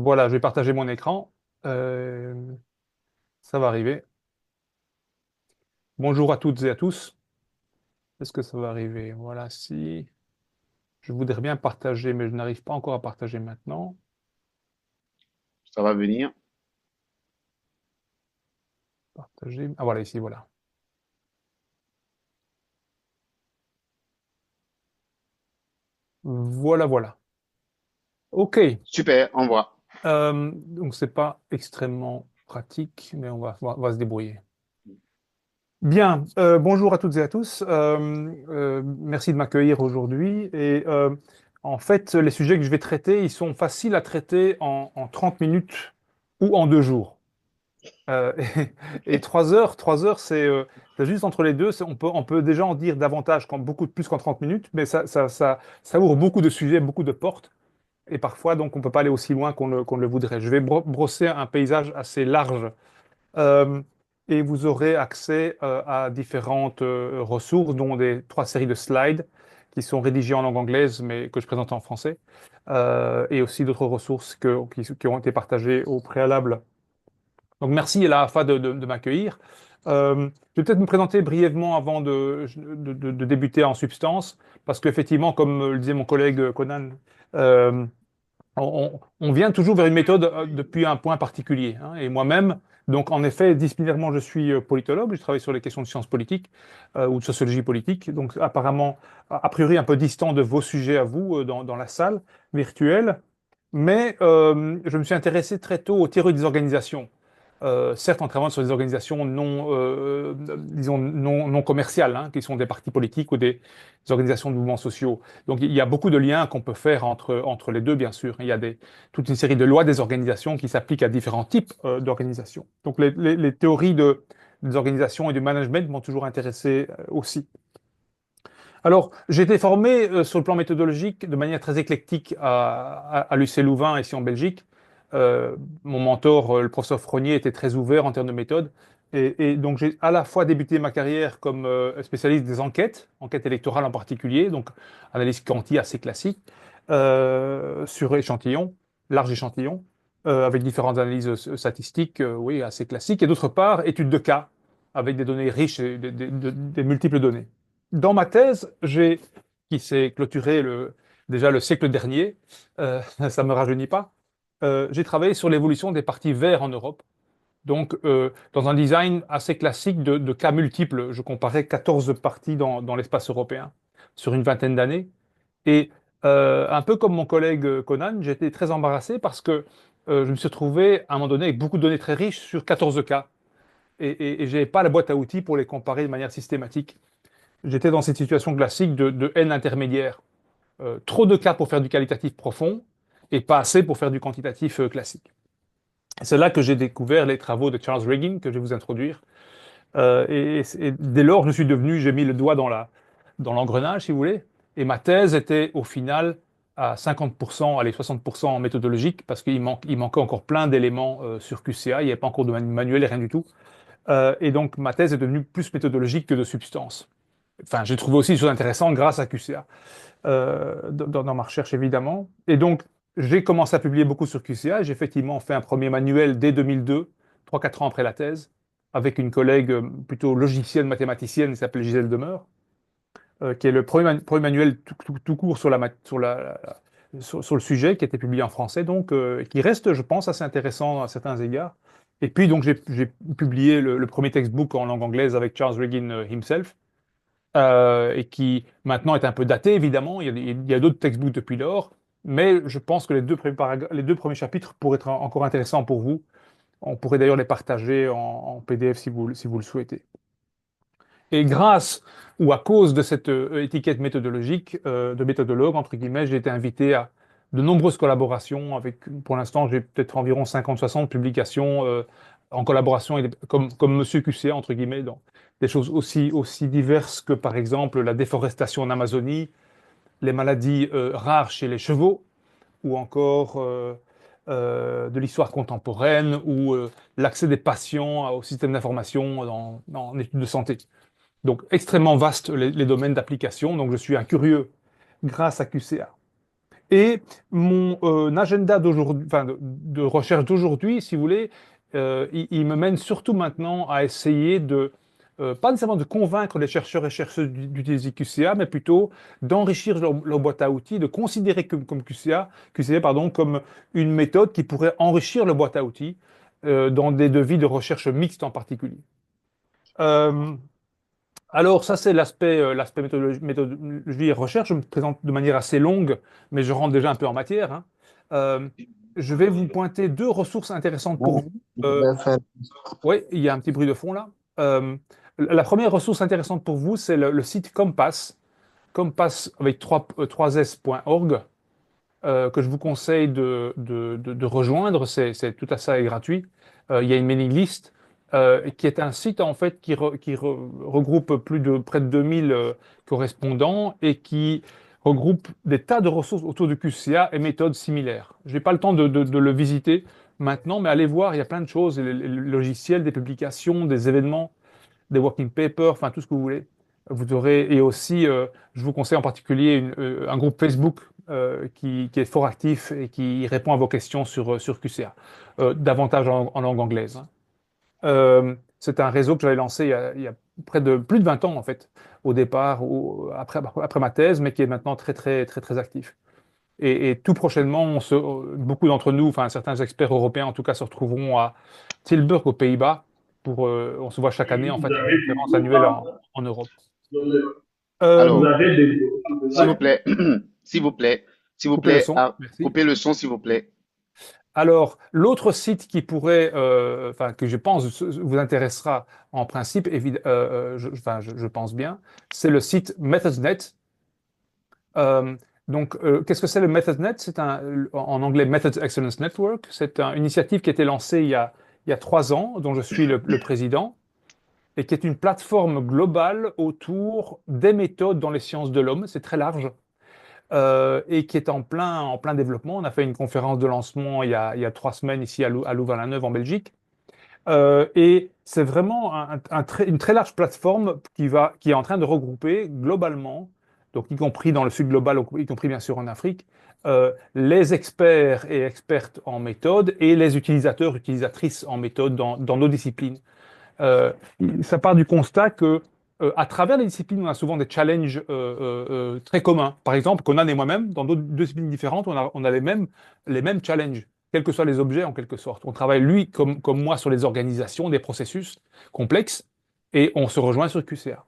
Voilà, je vais partager mon écran. Euh, Ça va arriver. Bonjour à toutes et à tous. Est-ce que ça va arriver? Voilà, si. Je voudrais bien partager, mais je n'arrive pas encore à partager maintenant. Ça va venir. Partager. Ah voilà, ici, voilà. Voilà, voilà. OK. Super, on voit. Donc, c'est pas extrêmement pratique, mais on va se débrouiller. Bien, bonjour à toutes et à tous. Merci de m'accueillir aujourd'hui. En fait, les sujets que je vais traiter, ils sont faciles à traiter en 30 minutes ou en 2 jours. Euh, et 3 heures, c'est juste entre les deux. On peut déjà en dire davantage, beaucoup plus qu'en 30 minutes, mais ça ouvre beaucoup de sujets, beaucoup de portes. Et parfois, donc, on ne peut pas aller aussi loin qu'on le voudrait. Je vais brosser un paysage assez large euh, et vous aurez accès à différentes ressources, dont 3 séries de slides qui sont rédigées en langue anglaise, mais que je présente en français, et aussi d'autres ressources qui ont été partagées au préalable. Donc merci à la AFA de m'accueillir. Je vais peut-être me présenter brièvement avant de débuter en substance, parce qu'effectivement, comme le disait mon collègue Conan, euh, on vient toujours vers une méthode depuis un point particulier, hein. Et moi-même, donc en effet, disciplinairement, je suis politologue, je travaille sur les questions de sciences politiques ou de sociologie politique, donc apparemment, a priori, un peu distant de vos sujets à vous dans la salle virtuelle, mais je me suis intéressé très tôt aux théories des organisations. Certes en travaillant sur des organisations disons non commerciales, hein, qui sont des partis politiques ou des organisations de mouvements sociaux. Donc il y a beaucoup de liens qu'on peut faire entre les deux, bien sûr. Il y a toute une série de lois des organisations qui s'appliquent à différents types d'organisations. Donc les théories des organisations et du management m'ont toujours intéressé aussi. Alors, j'ai été formé sur le plan méthodologique de manière très éclectique à l'UC Louvain, ici en Belgique. Mon mentor, le professeur Frognier, était très ouvert en termes de méthode. Et donc, j'ai à la fois débuté ma carrière comme spécialiste des enquêtes électorales en particulier, donc analyse quanti assez classique, sur échantillon, large échantillon, avec différentes analyses statistiques, oui, assez classiques. Et d'autre part, études de cas, avec des données riches et des multiples données. Dans ma thèse, qui s'est clôturée déjà le siècle dernier, ça ne me rajeunit pas, j'ai travaillé sur l'évolution des partis verts en Europe. Donc, dans un design assez classique de cas multiples, je comparais 14 partis dans l'espace européen sur une vingtaine d'années. Et un peu comme mon collègue Conan, j'étais très embarrassé parce que je me suis retrouvé à un moment donné avec beaucoup de données très riches sur 14 cas. Et je n'avais pas la boîte à outils pour les comparer de manière systématique. J'étais dans cette situation classique de haine intermédiaire. Trop de cas pour faire du qualitatif profond et pas assez pour faire du quantitatif classique. C'est là que j'ai découvert les travaux de Charles Regan, que je vais vous introduire. Et dès lors, j'ai mis le doigt dans l'engrenage, si vous voulez. Et ma thèse était au final à 50%, allez, 60% en méthodologique, parce il manquait encore plein d'éléments sur QCA. Il n'y avait pas encore de manuel et rien du tout. Et donc, ma thèse est devenue plus méthodologique que de substance. Enfin, j'ai trouvé aussi des choses intéressantes grâce à QCA, dans ma recherche évidemment. Et donc, j'ai commencé à publier beaucoup sur QCA. J'ai effectivement fait un premier manuel dès 2002, 3-4 ans après la thèse, avec une collègue plutôt logicienne, mathématicienne, qui s'appelle Gisèle Demeur, qui est le premier manuel tout court sur le sujet, qui a été publié en français, donc, qui reste, je pense, assez intéressant à certains égards. Et puis, donc, j'ai publié le premier textbook en langue anglaise avec Charles Regan himself, et qui maintenant est un peu daté, évidemment. Il y a d'autres textbooks depuis lors, mais je pense que les deux premiers chapitres pourraient être encore intéressants pour vous. On pourrait d'ailleurs les partager en PDF si vous le souhaitez. Et grâce ou à cause de cette étiquette méthodologique, de méthodologue, entre guillemets, j'ai été invité à de nombreuses collaborations avec, pour l'instant, j'ai peut-être environ 50-60 publications en collaboration comme Monsieur QC, entre guillemets, dans des choses aussi diverses que, par exemple, la déforestation en Amazonie, les maladies rares chez les chevaux, ou encore de l'histoire contemporaine, ou l'accès des patients au système d'information dans études de santé. Donc, extrêmement vastes les domaines d'application. Donc, je suis un curieux grâce à QCA. Et mon agenda d'aujourd'hui, enfin, de recherche d'aujourd'hui, si vous voulez, il me mène surtout maintenant à essayer de, pas nécessairement de convaincre les chercheurs et chercheuses d'utiliser QCA, mais plutôt d'enrichir leur boîte à outils, de considérer comme QCA, pardon, comme une méthode qui pourrait enrichir leur boîte à outils dans des devis de recherche mixte en particulier. Euh, alors, ça, c'est l'aspect méthodologie et recherche. Je me présente de manière assez longue, mais je rentre déjà un peu en matière, hein. Euh, je vais vous pointer deux ressources intéressantes pour Ouais, vous. je vais faire- Oui, il y a un petit bruit de fond là. La première ressource intéressante pour vous, c'est le site Compass, Compass avec 3s.org, que je vous conseille de rejoindre. C'est tout à fait gratuit. Il y a une mailing list qui est un site en fait regroupe près de 2000 correspondants et qui regroupe des tas de ressources autour du QCA et méthodes similaires. Je n'ai pas le temps de le visiter maintenant, mais allez voir, il y a plein de choses, les logiciels, des publications, des événements, des working papers, enfin tout ce que vous voulez. Vous aurez, et aussi, je vous conseille en particulier un groupe Facebook qui est fort actif et qui répond à vos questions sur QCA, davantage en langue anglaise, hein. C'est un réseau que j'avais lancé il y a près de plus de 20 ans en fait, au départ, après ma thèse, mais qui est maintenant très très très très actif. Et tout prochainement, beaucoup d'entre nous, enfin certains experts européens en tout cas, se retrouveront à Tilburg aux Pays-Bas on se voit chaque année en Vous fait à une avez des conférence annuelle gros en Europe. vous Euh, Alors, avez des gros s'il vous ouais. plaît, s'il vous plaît, s'il vous coupez le plaît, son, merci. coupez le son, s'il vous plaît. Alors, l'autre site qui pourrait, enfin, que je pense vous intéressera en principe, je pense bien, c'est le site MethodsNet. Euh, qu'est-ce que c'est le MethodsNet? En anglais, Methods Excellence Network. C'est une initiative qui a été lancée il y a 3 ans, dont je suis le président, et qui est une plateforme globale autour des méthodes dans les sciences de l'homme. C'est très large. Et qui est en plein développement. On a fait une conférence de lancement il y a 3 semaines ici à Louvain-la-Neuve en Belgique. Et c'est vraiment une très large plateforme qui est en train de regrouper globalement, donc y compris dans le sud global, y compris bien sûr en Afrique, les experts et expertes en méthode et les utilisateurs, utilisatrices en méthode dans nos disciplines. Euh, Ça part du constat que à travers les disciplines, on a souvent des challenges très communs. Par exemple, Conan et moi-même, dans d'autres disciplines différentes, on a les mêmes challenges, quels que soient les objets en quelque sorte. On travaille, lui, comme moi, sur les organisations, des processus complexes, et on se rejoint sur QCA.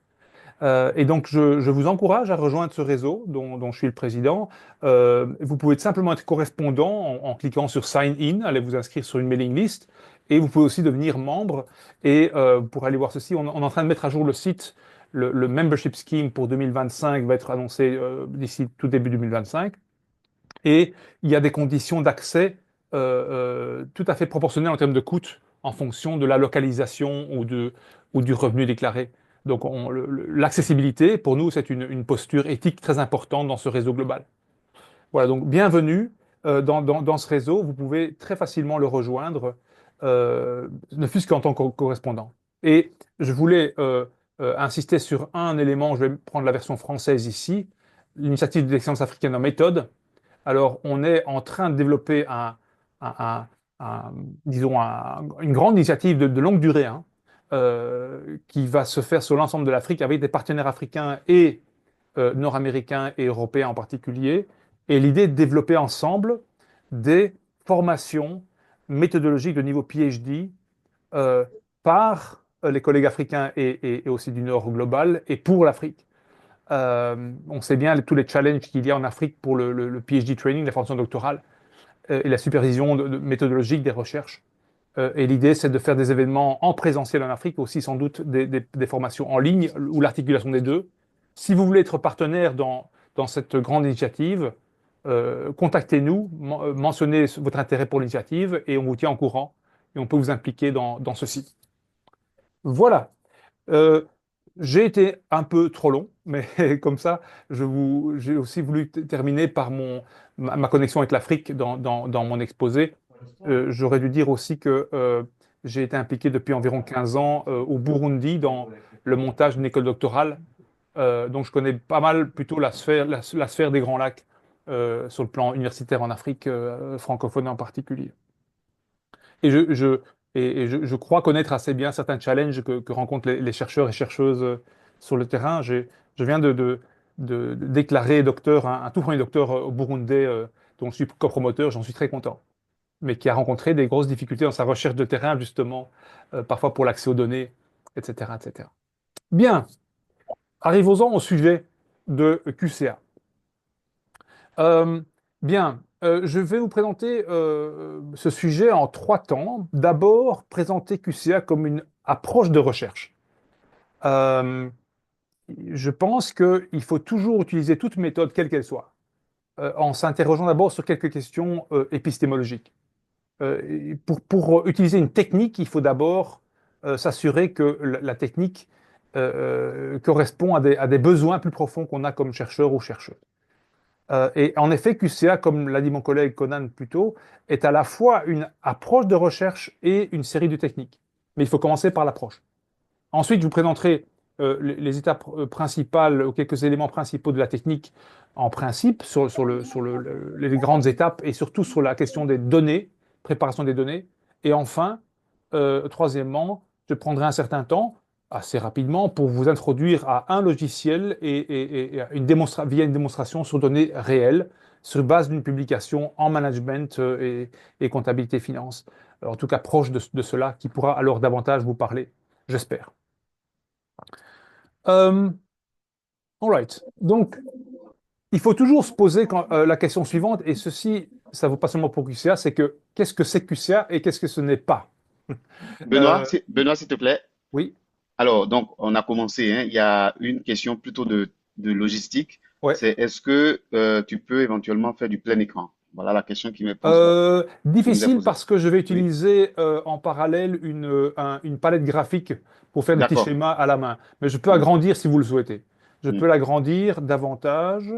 Et donc, je vous encourage à rejoindre ce réseau dont je suis le président. Vous pouvez simplement être correspondant en cliquant sur Sign In, allez vous inscrire sur une mailing list, et vous pouvez aussi devenir membre. Et pour aller voir ceci, on est en train de mettre à jour le site. Le membership scheme pour 2025 va être annoncé d'ici tout début 2025. Et il y a des conditions d'accès tout à fait proportionnelles en termes de coûts en fonction de la localisation ou du revenu déclaré. Donc l'accessibilité, pour nous, c'est une posture éthique très importante dans ce réseau global. Voilà, donc bienvenue dans ce réseau. Vous pouvez très facilement le rejoindre, ne fût-ce qu'en tant que correspondant. Et je voulais insister sur un élément, je vais prendre la version française ici, l'initiative de l'excellence africaine en méthode. Alors, on est en train de développer un- un- un- disons, une grande initiative de longue durée, hein, qui va se faire sur l'ensemble de l'Afrique avec des partenaires africains et nord-américains et européens en particulier. Et l'idée est de développer ensemble des formations méthodologiques de niveau PhD euh, par les collègues africains et aussi du Nord global et pour l'Afrique. On sait bien tous les challenges qu'il y a en Afrique pour le PhD training, la formation doctorale et la supervision méthodologique des recherches. Et l'idée, c'est de faire des événements en présentiel en Afrique, aussi sans doute des formations en ligne ou l'articulation des deux. Si vous voulez être partenaire dans cette grande initiative, contactez-nous, mentionnez votre intérêt pour l'initiative et on vous tient au courant et on peut vous impliquer dans ceci. Voilà. Euh, j'ai été un peu trop long, mais comme ça, j'ai aussi voulu terminer par ma connexion avec l'Afrique dans mon exposé. J'aurais dû dire aussi que j'ai été impliqué depuis environ 15 ans au Burundi dans le montage d'une école doctorale. Donc je connais pas mal plutôt la sphère des Grands Lacs sur le plan universitaire en Afrique francophone en particulier. Et je crois connaître assez bien certains challenges que rencontrent les chercheurs et chercheuses sur le terrain. Je viens de déclarer docteur, un tout premier docteur au Burundais, dont je suis copromoteur, j'en suis très content, mais qui a rencontré des grosses difficultés dans sa recherche de terrain, justement, parfois pour l'accès aux données, etc., etc. Bien, arrivons-en au sujet de QCA. Euh, bien, je vais vous présenter ce sujet en trois temps. D'abord, présenter QCA comme une approche de recherche. Euh, je pense qu'il faut toujours utiliser toute méthode, quelle qu'elle soit, en s'interrogeant d'abord sur quelques questions épistémologiques. Pour utiliser une technique, il faut d'abord s'assurer que la technique correspond à des besoins plus profonds qu'on a comme chercheur ou chercheuse. Et en effet, QCA, comme l'a dit mon collègue Conan plus tôt, est à la fois une approche de recherche et une série de techniques. Mais il faut commencer par l'approche. Ensuite, je vous présenterai les étapes principales ou quelques éléments principaux de la technique en principe, les grandes étapes et surtout sur la question des données, préparation des données. Et enfin, troisièmement, je prendrai un certain temps, assez rapidement, pour vous introduire à un logiciel et via une démonstration sur données réelles, sur base d'une publication en management et comptabilité finance. En tout cas, proche de cela, qui pourra alors davantage vous parler, j'espère. All right. Donc, il faut toujours se poser la question suivante, et ceci, ça ne vaut pas seulement pour QCA, c'est que qu'est-ce que c'est QCA et qu'est-ce que ce n'est pas? Benoît, Benoît, s'il te plaît. Oui, Alors, donc, on a commencé, hein. Il y a une question plutôt de logistique. ouais. C'est est-ce que tu peux éventuellement faire du plein écran? Voilà la question qui me pose là. Qui nous est Difficile posée. parce que je vais Oui, utiliser en parallèle une palette graphique pour faire des petits d'accord. schémas à la main. Mais je peux Mm, agrandir si vous le souhaitez. Je mm, peux l'agrandir davantage,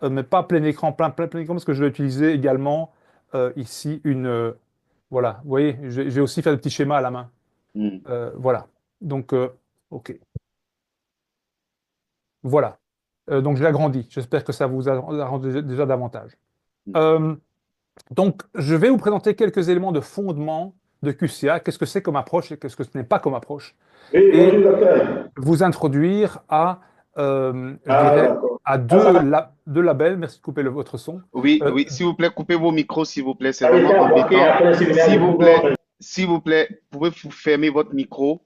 mais pas plein écran, plein écran, parce que je vais utiliser également ici voilà, vous voyez, je vais aussi faire des petits schémas à la main. mm. Voilà. Donc, OK. Voilà. Donc, je l'agrandis. J'espère que ça vous arrange déjà davantage. Mm. Euh, Donc, je vais vous présenter quelques éléments de fondement de QCA. Qu'est-ce que c'est comme approche et qu'est-ce que ce n'est pas comme approche? Oui, Et bonjour, docteur. vous introduire je Ah, dirais, d'accord. à Ah, ça va. deux labels. Merci de couper votre son. Oui, Euh, oui, s'il vous plaît, coupez vos micros, s'il vous plaît. C'est Ça a été vraiment embarqué embêtant. après le séminaire de Bourgogne. S'il vous plaît, pouvez-vous fermer votre micro?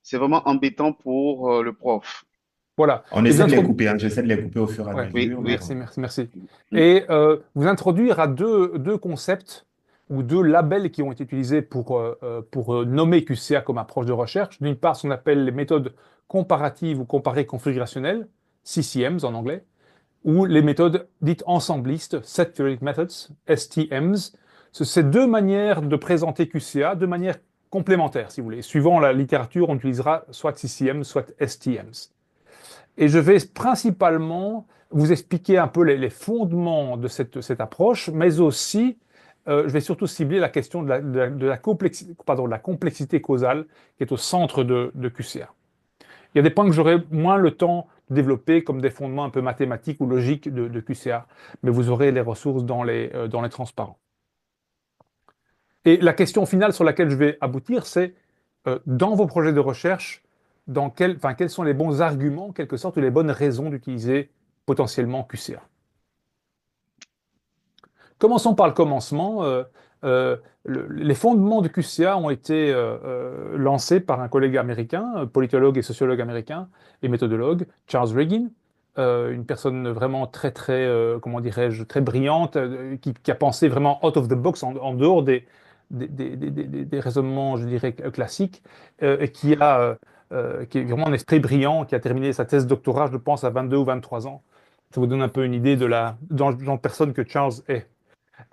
C'est vraiment embêtant pour le prof. voilà. On Et vous essaie de les introduire. couper, hein. J'essaie de les couper au fur et à Ouais, Oui, mesure, mais oui. merci, merci, merci. Mm, Et vous introduire à deux concepts ou deux labels qui ont été utilisés pour nommer QCA comme approche de recherche. D'une part, ce qu'on appelle les méthodes comparatives ou comparées configurationnelles, CCMs en anglais, ou les méthodes dites ensemblistes, Set Theoretic Methods, STMs. C'est deux manières de présenter QCA, deux manières complémentaires, si vous voulez. Suivant la littérature, on utilisera soit CCM, soit STMs. Et je vais principalement vous expliquer un peu les fondements de cette approche, mais aussi, je vais surtout cibler la question de la complexité, pardon, de la complexité causale qui est au centre de QCA. Il y a des points que j'aurai moins le temps de développer, comme des fondements un peu mathématiques ou logiques de QCA, mais vous aurez les ressources dans les transparents. Et la question finale sur laquelle je vais aboutir, c'est dans vos projets de recherche, quels sont les bons arguments, en quelque sorte, ou les bonnes raisons d'utiliser potentiellement QCA. Commençons par le commencement. Les fondements de QCA ont été lancés par un collègue américain, politologue et sociologue américain et méthodologue, Charles Regan, une personne vraiment comment dirais-je, très brillante, qui a pensé vraiment out of the box, en dehors des raisonnements, je dirais, classiques, et qui est vraiment un esprit brillant, qui a terminé sa thèse de doctorat, je pense, à 22 ou 23 ans. Ça vous donne un peu une idée genre de personne que Charles est.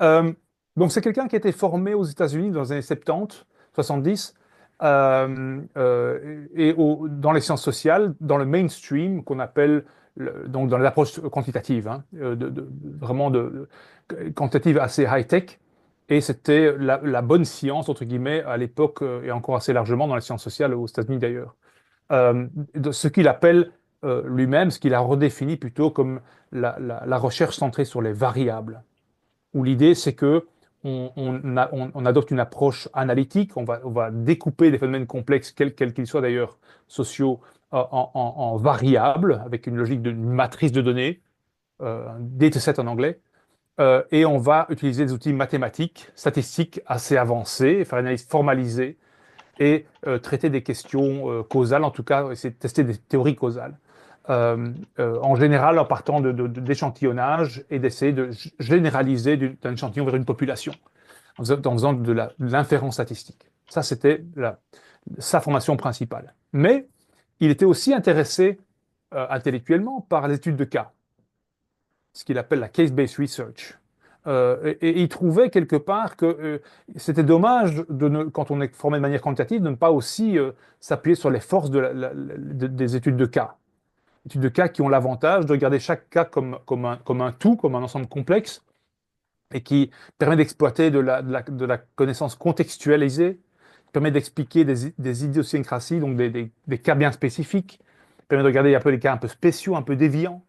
Euh, donc, c'est quelqu'un qui a été formé aux États-Unis dans les années 70, 70, dans les sciences sociales, dans le mainstream qu'on appelle, donc dans les approches quantitatives, hein, vraiment quantitatives assez high-tech. Et c'était la bonne science, entre guillemets, à l'époque, et encore assez largement dans les sciences sociales aux États-Unis d'ailleurs. De ce qu'il appelle lui-même ce qu'il a redéfini plutôt comme la recherche centrée sur les variables, où l'idée c'est que on adopte une approche analytique, on va découper des phénomènes complexes, quels qu'ils soient d'ailleurs, sociaux, en variables, avec une logique d'une matrice de données, un dataset en anglais, et on va utiliser des outils mathématiques, statistiques assez avancés, faire une analyse formalisée et traiter des questions causales, en tout cas, essayer de tester des théories causales. En général, en partant d'échantillonnage et d'essayer de généraliser d'un échantillon vers une population, en faisant de l'inférence statistique. Ça, c'était sa formation principale. Mais il était aussi intéressé intellectuellement par l'étude de cas, ce qu'il appelle la case-based research. Et il trouvait quelque part que c'était dommage, quand on est formé de manière quantitative, de ne pas aussi s'appuyer sur les forces des études de cas. Études de cas qui ont l'avantage de regarder chaque cas comme un tout, comme un ensemble complexe, et qui permet d'exploiter de la connaissance contextualisée, permet d'expliquer des idiosyncrasies, donc des cas bien spécifiques, permet de regarder un peu les cas un peu spéciaux, un peu déviants,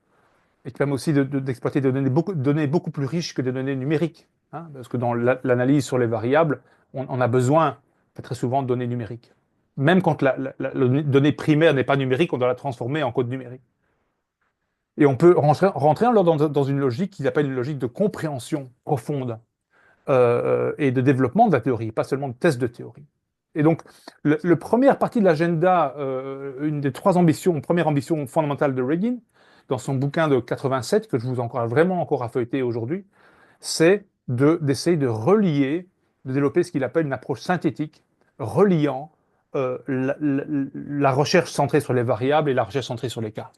et qui permet aussi d'exploiter des données beaucoup plus riches que des données numériques, hein, parce que dans l'analyse sur les variables, on a besoin très souvent de données numériques. Même quand la donnée primaire n'est pas numérique, on doit la transformer en code numérique. Et on peut rentrer alors dans une logique qu'ils appellent une logique de compréhension profonde et de développement de la théorie, pas seulement de test de théorie. Et donc, la première partie de l'agenda, une des trois ambitions, première ambition fondamentale de Regin, dans son bouquin de 87, que je vous encourage vraiment encore à feuilleter aujourd'hui, c'est d'essayer de relier, de développer ce qu'il appelle une approche synthétique, reliant la recherche centrée sur les variables et la recherche centrée sur les cas.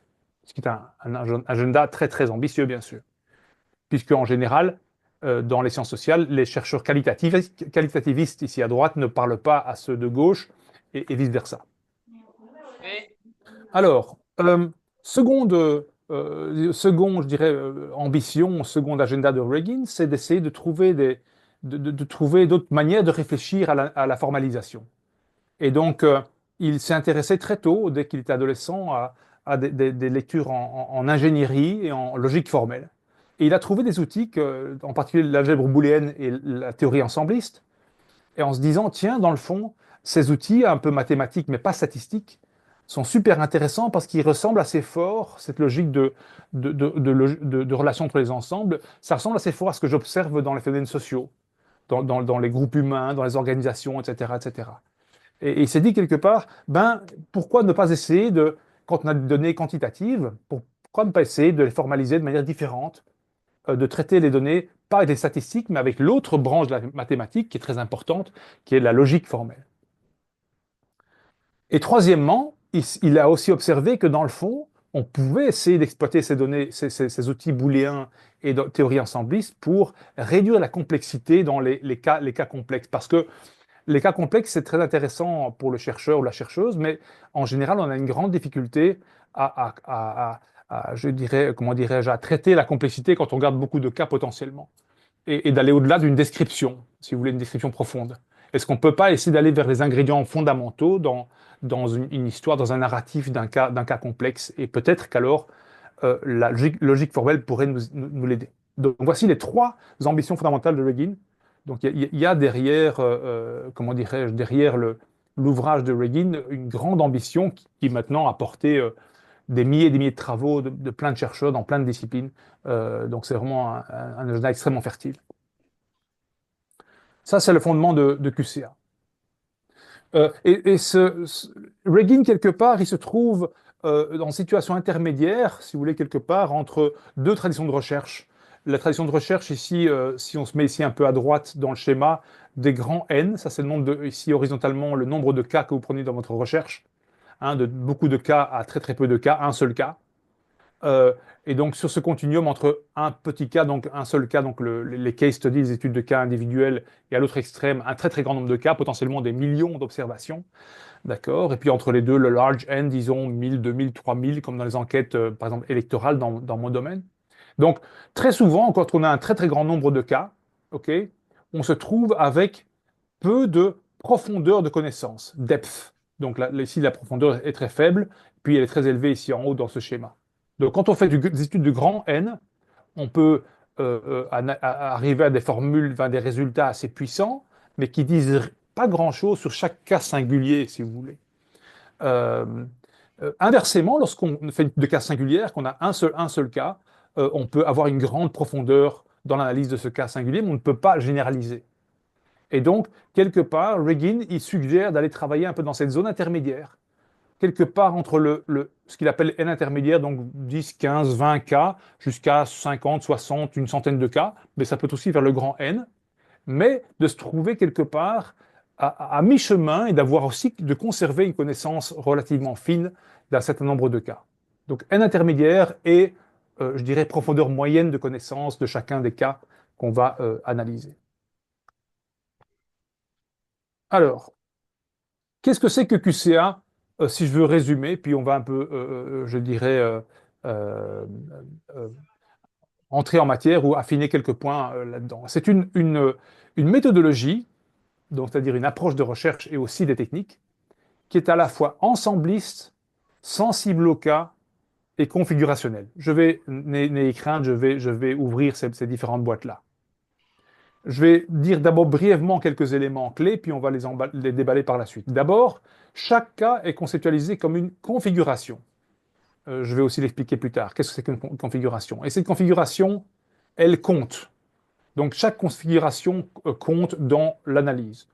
Ce qui est un agenda très très ambitieux, bien sûr. Puisque en général, dans les sciences sociales, les chercheurs qualitativistes ici à droite ne parlent pas à ceux de gauche et vice-versa. Alors, second, je dirais, ambition, second agenda de Regin, c'est d'essayer de trouver trouver d'autres manières de réfléchir à la formalisation. Et donc, il s'est intéressé très tôt, dès qu'il était adolescent, à des lectures en ingénierie et en logique formelle. Et il a trouvé des outils, en particulier l'algèbre booléenne et la théorie ensembliste, et en se disant, tiens, dans le fond, ces outils, un peu mathématiques mais pas statistiques, sont super intéressants parce qu'ils ressemblent assez fort, cette logique de relation entre les ensembles, ça ressemble assez fort à ce que j'observe dans les phénomènes sociaux, dans les groupes humains, dans les organisations, etc., etc. Et il s'est dit quelque part, ben, pourquoi ne pas essayer quand on a des données quantitatives, pourquoi ne pas essayer de les formaliser de manière différente, de traiter les données, pas avec les statistiques, mais avec l'autre branche de la mathématique qui est très importante, qui est la logique formelle. Et troisièmement, il a aussi observé que dans le fond, on pouvait essayer d'exploiter ces données, ces outils booléens et de théorie ensembliste pour réduire la complexité dans les cas complexes. Parce que les cas complexes, c'est très intéressant pour le chercheur ou la chercheuse, mais en général, on a une grande difficulté je dirais, comment dirais-je, à traiter la complexité quand on garde beaucoup de cas potentiellement et d'aller au-delà d'une description, si vous voulez, une description profonde. Est-ce qu'on ne peut pas essayer d'aller vers les ingrédients fondamentaux dans une histoire, dans un narratif d'un cas complexe? Et peut-être qu'alors, la logique formelle pourrait nous l'aider. Donc voici les trois ambitions fondamentales de Regin. Donc il y a derrière, comment dirais-je, derrière l'ouvrage de Regin, une grande ambition qui maintenant a porté des milliers et des milliers de travaux de plein de chercheurs dans plein de disciplines. Donc c'est vraiment un agenda extrêmement fertile. Ça, c'est le fondement de QCA. Regin, quelque part, il se trouve en situation intermédiaire, si vous voulez, quelque part, entre deux traditions de recherche. La tradition de recherche, ici, si on se met ici un peu à droite dans le schéma, des grands N, ça c'est le nombre ici horizontalement, le nombre de cas que vous prenez dans votre recherche, hein, de beaucoup de cas à très très peu de cas, un seul cas. Et donc sur ce continuum entre un petit cas, donc un seul cas, donc les case studies, les études de cas individuels, et à l'autre extrême, un très très grand nombre de cas, potentiellement des millions d'observations, d'accord? Et puis entre les deux, le large N, disons 1000, 2000, 3000, comme dans les enquêtes, par exemple, électorales dans mon domaine. Donc très souvent, quand on a un très très grand nombre de cas, ok, on se trouve avec peu de profondeur de connaissances, depth, Donc là, ici, la profondeur est très faible, puis elle est très élevée ici en haut dans ce schéma. Donc quand on fait des études de grand N, on peut arriver à des formules, enfin, des résultats assez puissants, mais qui disent pas grand-chose sur chaque cas singulier, si vous voulez. Euh, Inversement, lorsqu'on fait de cas singulières, qu'on a un seul cas, on peut avoir une grande profondeur dans l'analyse de ce cas singulier, mais on ne peut pas généraliser. Et donc, quelque part, Regin, il suggère d'aller travailler un peu dans cette zone intermédiaire, quelque part entre ce qu'il appelle N intermédiaire, donc 10, 15, 20 cas, jusqu'à 50, 60, une centaine de cas, mais ça peut aussi vers le grand N, mais de se trouver quelque part à mi-chemin et d'avoir aussi de conserver une connaissance relativement fine d'un certain nombre de cas. Donc N intermédiaire et, je dirais, profondeur moyenne de connaissance de chacun des cas qu'on va analyser. Alors, qu'est-ce que c'est que QCA, si je veux résumer, puis on va un peu, je dirais, euh, euh, entrer en matière ou affiner quelques points là-dedans. C'est une méthodologie, donc c'est-à-dire une approche de recherche et aussi des techniques, qui est à la fois ensembliste, sensible au cas et configurationnelle. N'ayez crainte, je vais ouvrir ces différentes boîtes-là. Je vais dire d'abord brièvement quelques éléments clés, puis on va les déballer par la suite. D'abord, chaque cas est conceptualisé comme une configuration. Je vais aussi l'expliquer plus tard. Qu'est-ce que c'est qu'une configuration? Et cette configuration, elle compte. Donc chaque configuration compte dans l'analyse.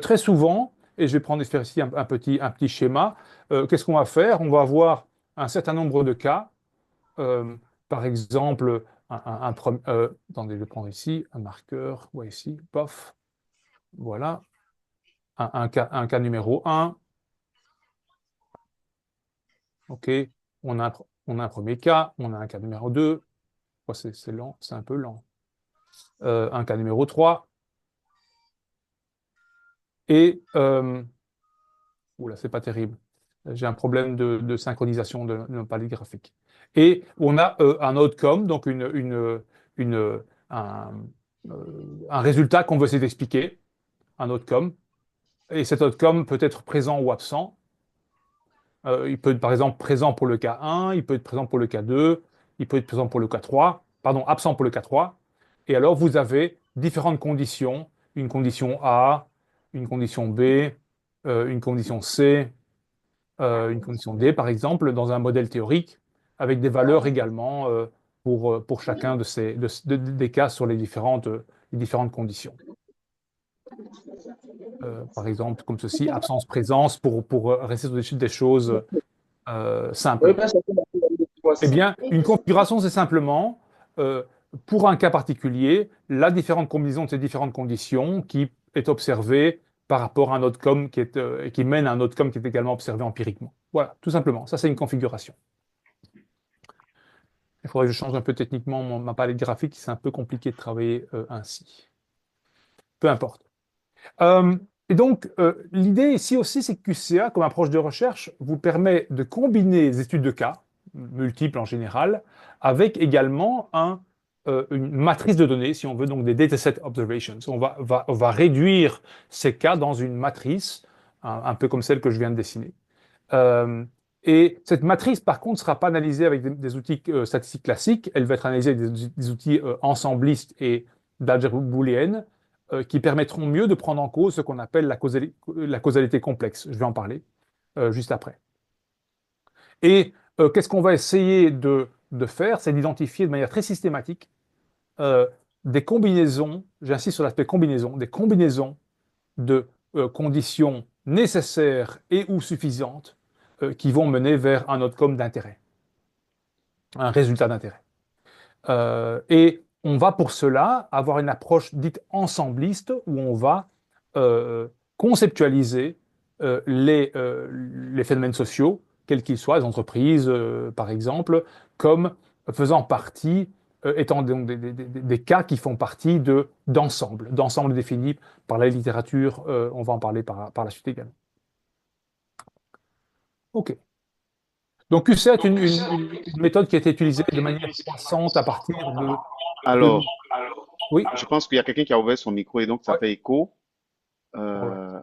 Très souvent, et je vais prendre faire ici un petit schéma, qu'est-ce qu'on va faire? On va avoir un certain nombre de cas. Euh, Par exemple, attendez, je vais prendre ici un marqueur. Ouais, ici, pof. Voilà. Un cas numéro un. OK. On a un premier cas. On a un cas numéro 2. Oh, c'est lent, c'est un peu lent. Un cas numéro 3. Et oula, c'est pas terrible. J'ai un problème de synchronisation de nos palettes graphiques. Et on a un outcome, donc une- un, un résultat qu'on veut essayer d'expliquer, un outcome. Et cet outcome peut être présent ou absent. Il peut être par exemple présent pour le cas 1, il peut être présent pour le cas 2, il peut être présent pour le cas 3, pardon, absent pour le cas 3. Et alors vous avez différentes conditions, une condition A, une condition B, une condition C, une condition D, par exemple, dans un modèle théorique, avec des valeurs également pour chacun des cas sur les différentes conditions. Par exemple, comme ceci, absence-présence, pour rester sur des choses simples. Eh bien, une configuration, c'est simplement, euh, pour un cas particulier, la différente combinaison de ces différentes conditions qui est observée par rapport à un outcome qui mène à un outcome qui est également observé empiriquement. Voilà, tout simplement. Ça, c'est une configuration. Il faudrait que je change un peu techniquement ma palette graphique, c'est un peu compliqué de travailler ainsi. Peu importe. Euh, et donc, l'idée ici aussi, c'est que QCA, comme approche de recherche, vous permet de combiner les études de cas, multiples en général, avec également une matrice de données, si on veut, donc des dataset observations. On va réduire ces cas dans une matrice, un peu comme celle que je viens de dessiner. Euh, et cette matrice, par contre, ne sera pas analysée avec des outils statistiques classiques, elle va être analysée avec des outils ensemblistes et d'algèbre booléenne qui permettront mieux de prendre en cause ce qu'on appelle la causalité complexe. Je vais en parler juste après. Et qu'est-ce qu'on va essayer de faire? C'est d'identifier de manière très systématique euh, des combinaisons, j'insiste sur l'aspect combinaison, des combinaisons de conditions nécessaires et ou suffisantes qui vont mener vers un outcome d'intérêt, un résultat d'intérêt. Et on va pour cela avoir une approche dite ensembliste où on va euh, conceptualiser les phénomènes sociaux, quels qu'ils soient, les entreprises par exemple, comme faisant partie, étant donc des cas qui font partie d'ensemble définis par la littérature. On va en parler par la suite également. OK. Donc QC est une méthode qui a été utilisée de manière croissante à partir de... Alors, Oui, je pense qu'il y a quelqu'un qui a ouvert son micro et donc ça ouais. fait écho. Alright. Euh,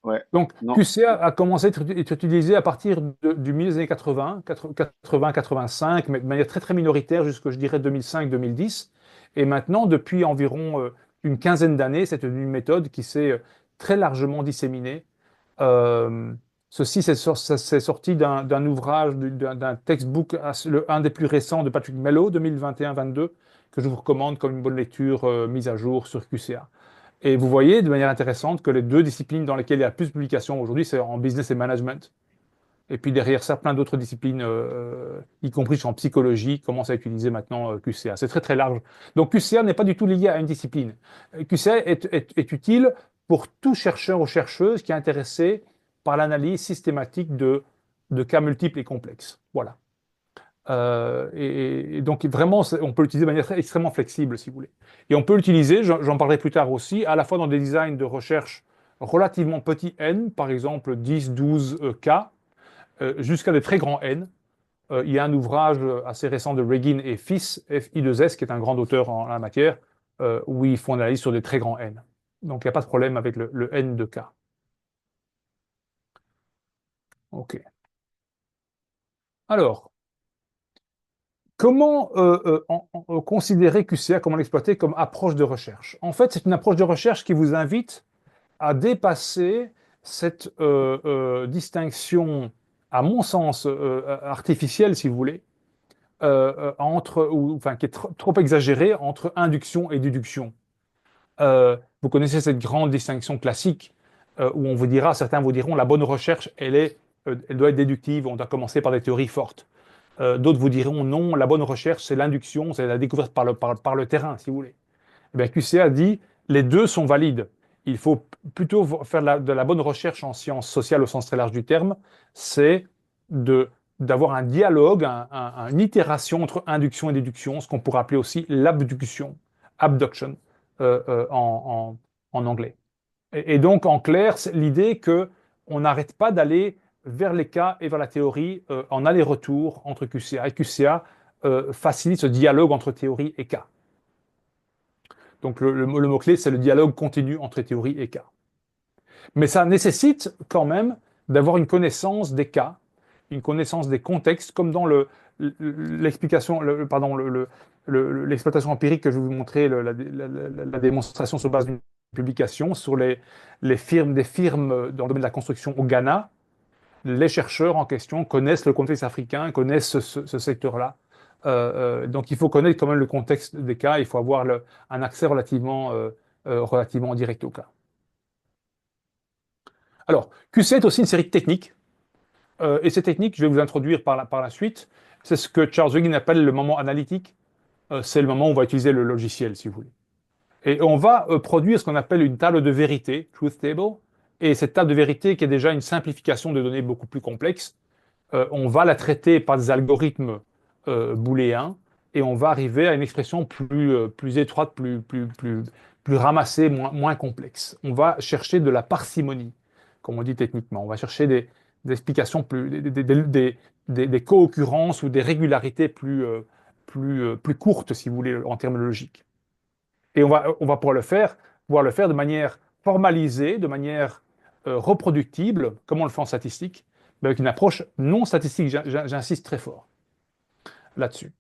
Ouais. Donc, Non. QCA a commencé à être utilisé à partir du milieu des années 80, 80-85, mais de manière très très minoritaire jusqu'à, je dirais, 2005-2010. Et maintenant, depuis environ une quinzaine d'années, c'est une méthode qui s'est très largement disséminée. Euh, Ceci, c'est sorti d'un ouvrage, d'un textbook, un des plus récents de Patrick Mello, 2021-22, que je vous recommande comme une bonne lecture mise à jour sur QCA. Et vous voyez de manière intéressante que les deux disciplines dans lesquelles il y a le plus de publications aujourd'hui, c'est en business et management. Et puis derrière ça, plein d'autres disciplines, y compris en psychologie, commencent à utiliser maintenant QCA. C'est très très large. Donc QCA n'est pas du tout lié à une discipline. QCA est utile pour tout chercheur ou chercheuse qui est intéressé par l'analyse systématique de cas multiples et complexes. Voilà. Et donc vraiment, on peut l'utiliser de manière extrêmement flexible, si vous voulez. Et on peut l'utiliser, j'en parlerai plus tard aussi, à la fois dans des designs de recherche relativement petits n, par exemple 10, 12 cas, jusqu'à des très grands n. Il y a un ouvrage assez récent de Regin et Fils, FI2S, qui est un grand auteur en la matière, où ils font une analyse sur des très grands n. Donc il n'y a pas de problème avec le n de cas. OK. Alors, comment considérer QCA, comment l'exploiter comme approche de recherche? En fait, c'est une approche de recherche qui vous invite à dépasser cette distinction, à mon sens, artificielle, si vous voulez, enfin, qui est trop exagérée entre induction et déduction. Vous connaissez cette grande distinction classique où on vous dira, certains vous diront, la bonne recherche, elle doit être déductive, on doit commencer par des théories fortes. D'autres vous diront non, la bonne recherche, c'est l'induction, c'est la découverte par le terrain, si vous voulez. Eh bien, QCA dit les deux sont valides. Il faut plutôt faire de la bonne recherche en sciences sociales au sens très large du terme, c'est d'avoir un dialogue, une itération entre induction et déduction, ce qu'on pourrait appeler aussi l'abduction, abduction en anglais. Et donc, en clair, c'est l'idée que on n'arrête pas d'aller vers les cas et vers la théorie en aller-retour entre QCA. Et QCA facilite ce dialogue entre théorie et cas. Donc, le mot-clé, c'est le dialogue continu entre théorie et cas. Mais ça nécessite quand même d'avoir une connaissance des cas, une connaissance des contextes, comme dans l'explication, l'exploitation empirique que je vais vous montrer, la démonstration sur base d'une publication sur des firmes dans le domaine de la construction au Ghana. Les chercheurs en question connaissent le contexte africain, connaissent ce secteur-là. Donc il faut connaître quand même le contexte des cas, il faut avoir un accès relativement direct au cas. Alors, QC est aussi une série de techniques, et ces techniques, je vais vous introduire par la suite. C'est ce que Charles Regin appelle le moment analytique. C'est le moment où on va utiliser le logiciel, si vous voulez. Et on va produire ce qu'on appelle une table de vérité, truth table. Et cette table de vérité, qui est déjà une simplification de données beaucoup plus complexes, on va la traiter par des algorithmes booléens et on va arriver à une expression plus étroite, plus ramassée, moins complexe. On va chercher de la parcimonie, comme on dit techniquement. On va chercher des explications des co-occurrences ou des régularités plus courtes, si vous voulez, en termes logiques. Et on va pouvoir le faire de manière formalisée, de manière reproductible, comme on le fait en statistique, mais avec une approche non statistique. J'insiste très fort là-dessus.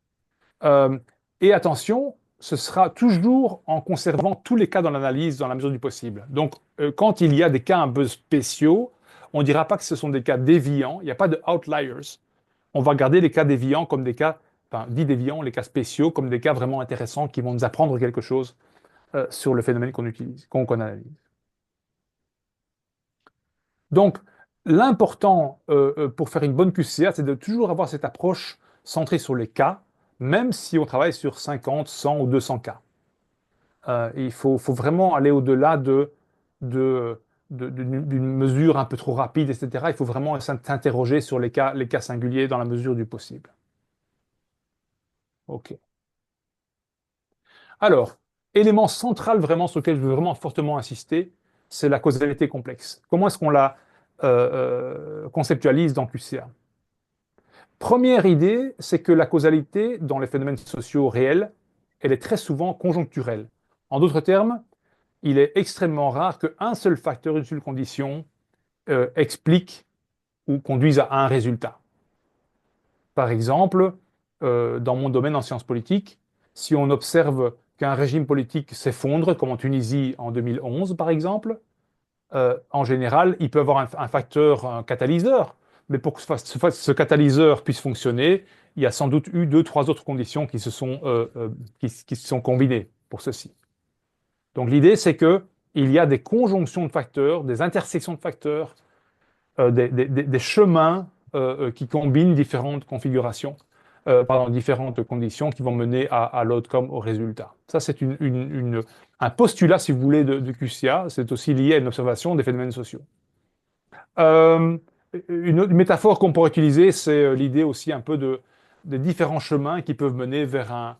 Euh, et attention, ce sera toujours en conservant tous les cas dans l'analyse dans la mesure du possible. Donc, quand il y a des cas un peu spéciaux, on ne dira pas que ce sont des cas déviants, il n'y a pas de outliers. On va garder les cas déviants comme des cas, enfin, dits déviants, les cas spéciaux, comme des cas vraiment intéressants qui vont nous apprendre quelque chose sur le phénomène qu'on utilise, qu'on analyse. Donc, l'important pour faire une bonne QCA, c'est de toujours avoir cette approche centrée sur les cas, même si on travaille sur 50, 100 ou 200 cas. Il faut vraiment aller au-delà d'une mesure un peu trop rapide, etc. Il faut vraiment s'interroger sur les cas singuliers dans la mesure du possible. OK. Alors, élément central vraiment sur lequel je veux vraiment fortement insister, c'est la causalité complexe. Comment est-ce qu'on la conceptualise dans QCA? Première idée, c'est que la causalité dans les phénomènes sociaux réels, elle est très souvent conjoncturelle. En d'autres termes, il est extrêmement rare qu'un seul facteur, une seule condition expliquent ou conduisent à un résultat. Par exemple, dans mon domaine en sciences politiques, si on observe qu'un régime politique s'effondre, comme en Tunisie en 2011 par exemple, en général, il peut avoir un facteur, un catalyseur. Mais pour que ce catalyseur puisse fonctionner, il y a sans doute eu deux, trois autres conditions qui se sont combinées pour ceci. Donc l'idée, c'est que il y a des conjonctions de facteurs, des intersections de facteurs, des chemins qui combinent différentes configurations, différentes conditions qui vont mener à l'outcome, au résultat. Ça, c'est un postulat, si vous voulez, de QCA. C'est aussi lié à une observation des phénomènes sociaux. Euh, une autre métaphore qu'on pourrait utiliser, c'est l'idée aussi un peu des différents chemins qui peuvent mener vers un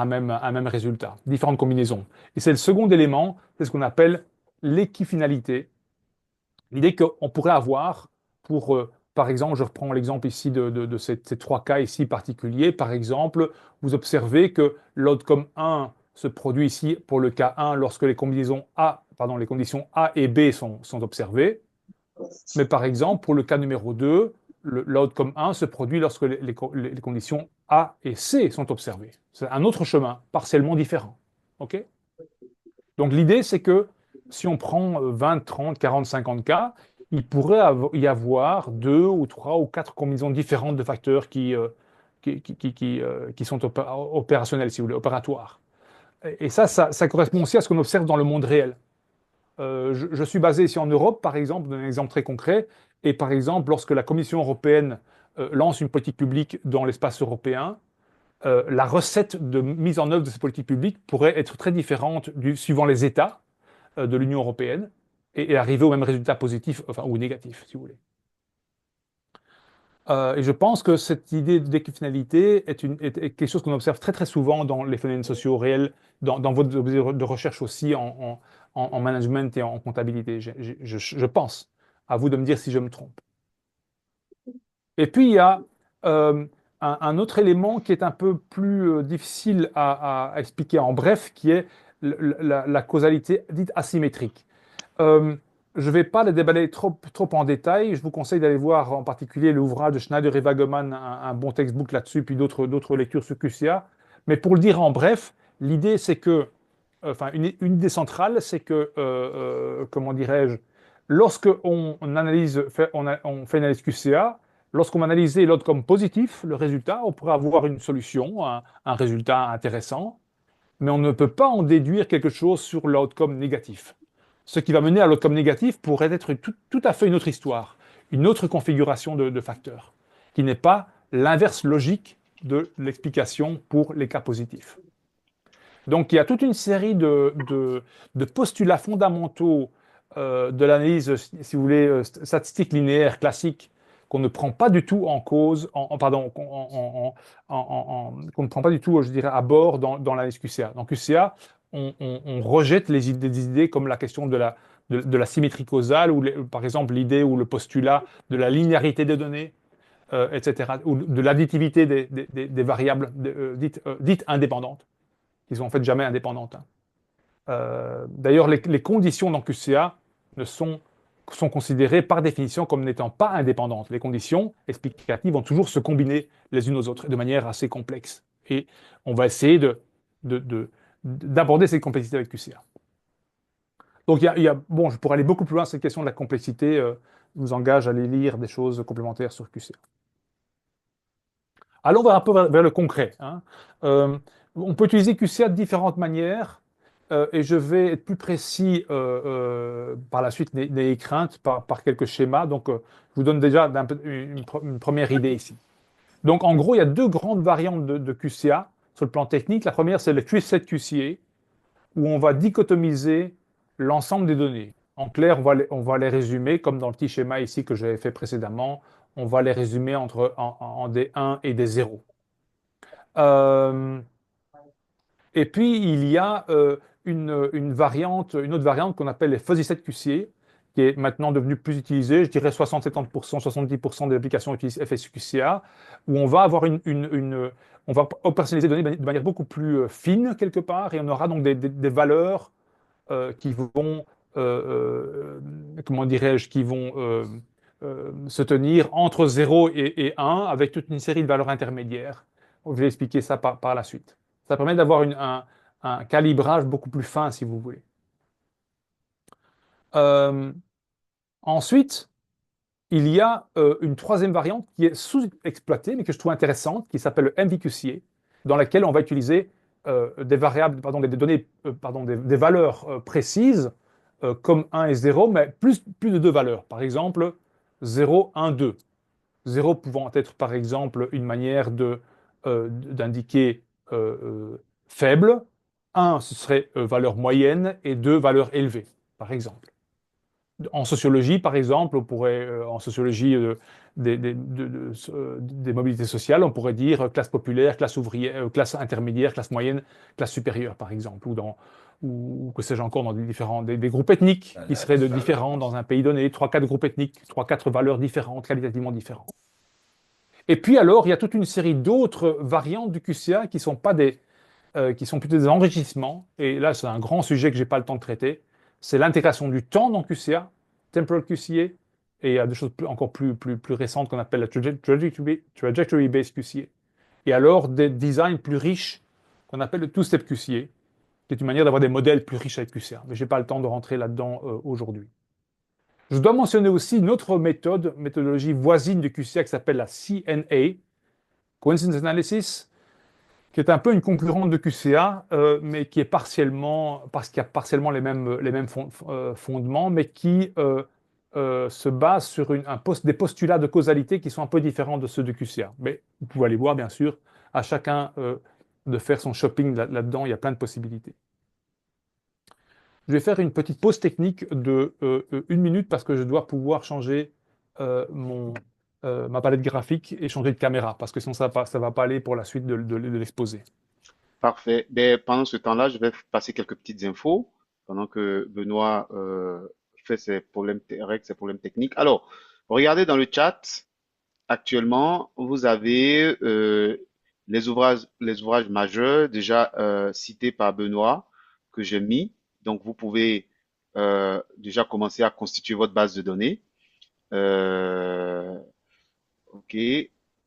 même résultat, différentes combinaisons. Et c'est le second élément, c'est ce qu'on appelle l'équifinalité. L'idée qu'on pourrait avoir pour, par exemple, je reprends l'exemple ici de ces trois cas ici particuliers. Par exemple, vous observez que l'outcome 1 se produit ici pour le cas 1 lorsque les conditions A et B sont observées. Mais par exemple, pour le cas numéro 2, l'outcome 1 se produit lorsque les conditions A et C sont observées. C'est un autre chemin, partiellement différent. OK? Donc l'idée, c'est que si on prend 20, 30, 40, 50 cas, il pourrait y avoir deux ou trois ou quatre combinaisons différentes de facteurs qui sont opérationnels, si vous voulez, opératoires. Et ça correspond aussi à ce qu'on observe dans le monde réel. Je suis basé ici en Europe, par exemple, d'un exemple très concret. Et par exemple, lorsque la Commission européenne lance une politique publique dans l'espace européen, la recette de mise en œuvre de cette politique publique pourrait être très différente suivant les États de l'Union européenne et arriver au même résultat positif, enfin, ou négatif, si vous voulez. Et je pense que cette idée d'équifinalité est quelque chose qu'on observe très très souvent dans les phénomènes sociaux réels, dans votre objet de recherche aussi en management et en comptabilité. Je pense. À vous de me dire si je me trompe. Et puis il y a euh, un autre élément qui est un peu plus difficile à expliquer en bref, qui est la causalité dite asymétrique. Euh, je ne vais pas le déballer trop en détail. Je vous conseille d'aller voir en particulier l'ouvrage de Schneider et Wageman, un bon textbook là-dessus, puis d'autres lectures sur QCA. Mais pour le dire en bref, l'idée c'est que, enfin, une idée centrale, c'est que, comment dirais-je, lorsque on fait une analyse QCA, lorsqu'on analyse l'autre comme positif, le résultat, on pourrait avoir une solution, un résultat intéressant, mais on ne peut pas en déduire quelque chose sur l'outcome négatif. Ce qui va mener à l'outcome négatif pourrait être tout à fait une autre histoire, une autre configuration de facteurs, qui n'est pas l'inverse logique de l'explication pour les cas positifs. Donc il y a toute une série de postulats fondamentaux de l'analyse, si vous voulez, statistique linéaire classique, qu'on ne prend pas du tout en cause, pardon, qu'on ne prend pas du tout, je dirais, à bord dans l'analyse QCA. Dans QCA, on rejette des idées comme la question de la symétrie causale, ou par exemple l'idée ou le postulat de la linéarité des données, etc., ou de l'additivité des variables dites indépendantes, qui sont en fait jamais indépendantes. Hein. D'ailleurs, les conditions dans QCA sont considérées par définition comme n'étant pas indépendantes. Les conditions explicatives vont toujours se combiner les unes aux autres de manière assez complexe. Et on va essayer d'aborder cette complexité avec QCA. Donc, bon, je pourrais aller beaucoup plus loin sur cette question de la complexité. Je vous engage à aller lire des choses complémentaires sur QCA. Allons un peu vers le concret. Hein. On peut utiliser QCA de différentes manières. Et je vais être plus précis par la suite, n'ayez crainte, par quelques schémas. Donc, je vous donne déjà une première idée ici. Donc, en gros, il y a deux grandes variantes de QCA sur le plan technique. La première, c'est le QSET QCA, où on va dichotomiser l'ensemble des données. En clair, on va les résumer, comme dans le petit schéma ici que j'avais fait précédemment, on va les résumer en des 1 et des 0. Et puis, il y a une autre variante qu'on appelle les fuzzy set QCA, qui est maintenant devenue plus utilisée, je dirais 60-70%, 70% des applications utilisent FSQCA, où on va avoir on va opérationnaliser les données de manière beaucoup plus fine quelque part, et on aura donc des valeurs qui vont comment dirais-je, qui vont se tenir entre 0 et 1 avec toute une série de valeurs intermédiaires. Je vais expliquer ça par la suite. Ça permet d'avoir un calibrage beaucoup plus fin, si vous voulez. Euh, Ensuite, il y a une troisième variante qui est sous-exploitée, mais que je trouve intéressante, qui s'appelle le MVQCA, dans laquelle on va utiliser des variables, pardon, des données, pardon, des valeurs précises, comme 1 et 0, mais plus de deux valeurs. Par exemple, 0, 1, 2. 0 pouvant être, par exemple, une manière d'indiquer faible. 1, ce serait valeur moyenne, et 2, valeur élevée, par exemple. En sociologie, par exemple, on pourrait, en sociologie des mobilités sociales, on pourrait dire classe populaire, classe ouvrière, classe intermédiaire, classe moyenne, classe supérieure, par exemple, ou que sais-je encore, dans des groupes ethniques qui seraient différents dans un pays donné, 3-4 groupes ethniques, 3-4 valeurs différentes, qualitativement différentes. Et puis alors, il y a toute une série d'autres variantes du QCA qui sont pas qui sont plutôt des enrichissements. Et là, c'est un grand sujet que j'ai pas le temps de traiter. C'est l'intégration du temps dans QCA, Temporal QCA, et il y a des choses encore plus récentes qu'on appelle la Trajectory-Based QCA. Et alors, des designs plus riches qu'on appelle le Two-Step QCA, qui est une manière d'avoir des modèles plus riches avec QCA. Mais je n'ai pas le temps de rentrer là-dedans aujourd'hui. Je dois mentionner aussi une autre méthodologie voisine du QCA qui s'appelle la CNA, Coincidence Analysis, qui est un peu une concurrente de QCA, mais qui est partiellement, parce qu'il y a partiellement les mêmes fondements, mais qui se base sur des postulats de causalité qui sont un peu différents de ceux de QCA. Mais vous pouvez aller voir, bien sûr, à chacun de faire son shopping là-dedans, il y a plein de possibilités. Je vais faire une petite pause technique de 1 minute parce que je dois pouvoir changer ma palette graphique et changer de caméra, parce que sinon ça ne va pas aller pour la suite de l'exposé. Parfait. Ben, pendant ce temps-là, je vais passer quelques petites infos pendant que Benoît fait règle ses problèmes techniques. Alors, regardez dans le chat. Actuellement, vous avez les ouvrages majeurs déjà cités par Benoît que j'ai mis. Donc, vous pouvez déjà commencer à constituer votre base de données. OK.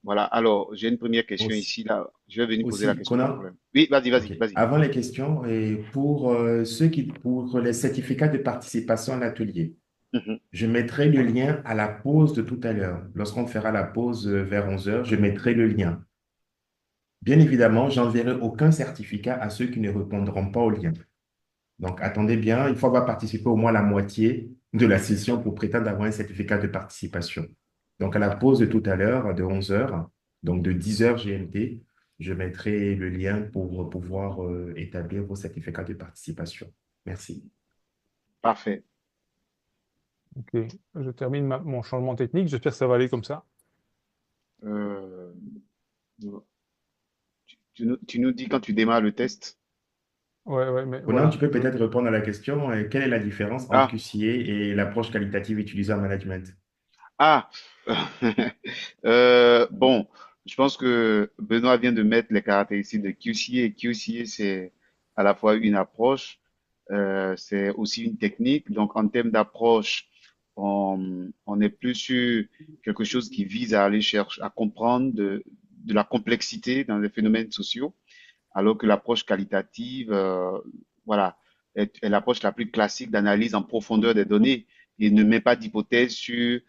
Voilà. Alors, j'ai une première question Aussi, ici, là. Je vais venir poser la aussi, question, pas de Conan, problème. Oui, vas-y, vas-y, ok. vas-y. Avant les questions, et pour les certificats de participation à l'atelier, Mhm. je mettrai le lien à la pause de tout à l'heure. Lorsqu'on fera la pause vers 11 heures, je mettrai le lien. Bien évidemment, j'enverrai aucun certificat à ceux qui ne répondront pas au lien. Donc, attendez bien, il faut avoir participé au moins la moitié de la session pour prétendre avoir un certificat de participation. Donc, à la pause de tout à l'heure, de 11 heures, donc de 10 heures GMT, je mettrai le lien pour pouvoir établir vos certificats de participation. Merci. Parfait. Ok, je termine mon changement technique. J'espère que ça va aller comme ça. Euh, tu nous dis quand tu démarres le test. Ouais, ouais, mais Conan, voilà. tu peux peut-être répondre à la question, quelle est la différence entre Ah, QCA et l'approche qualitative utilisée en management? ah. Bon, je pense que Benoît vient de mettre les caractéristiques de QCA. QCA, c'est à la fois une approche, c'est aussi une technique. Donc, en termes d'approche, on est plus sur quelque chose qui vise à aller chercher, à comprendre de la complexité dans les phénomènes sociaux, alors que l'approche qualitative, voilà, est l'approche la plus classique d'analyse en profondeur des données et ne met pas d'hypothèse sur,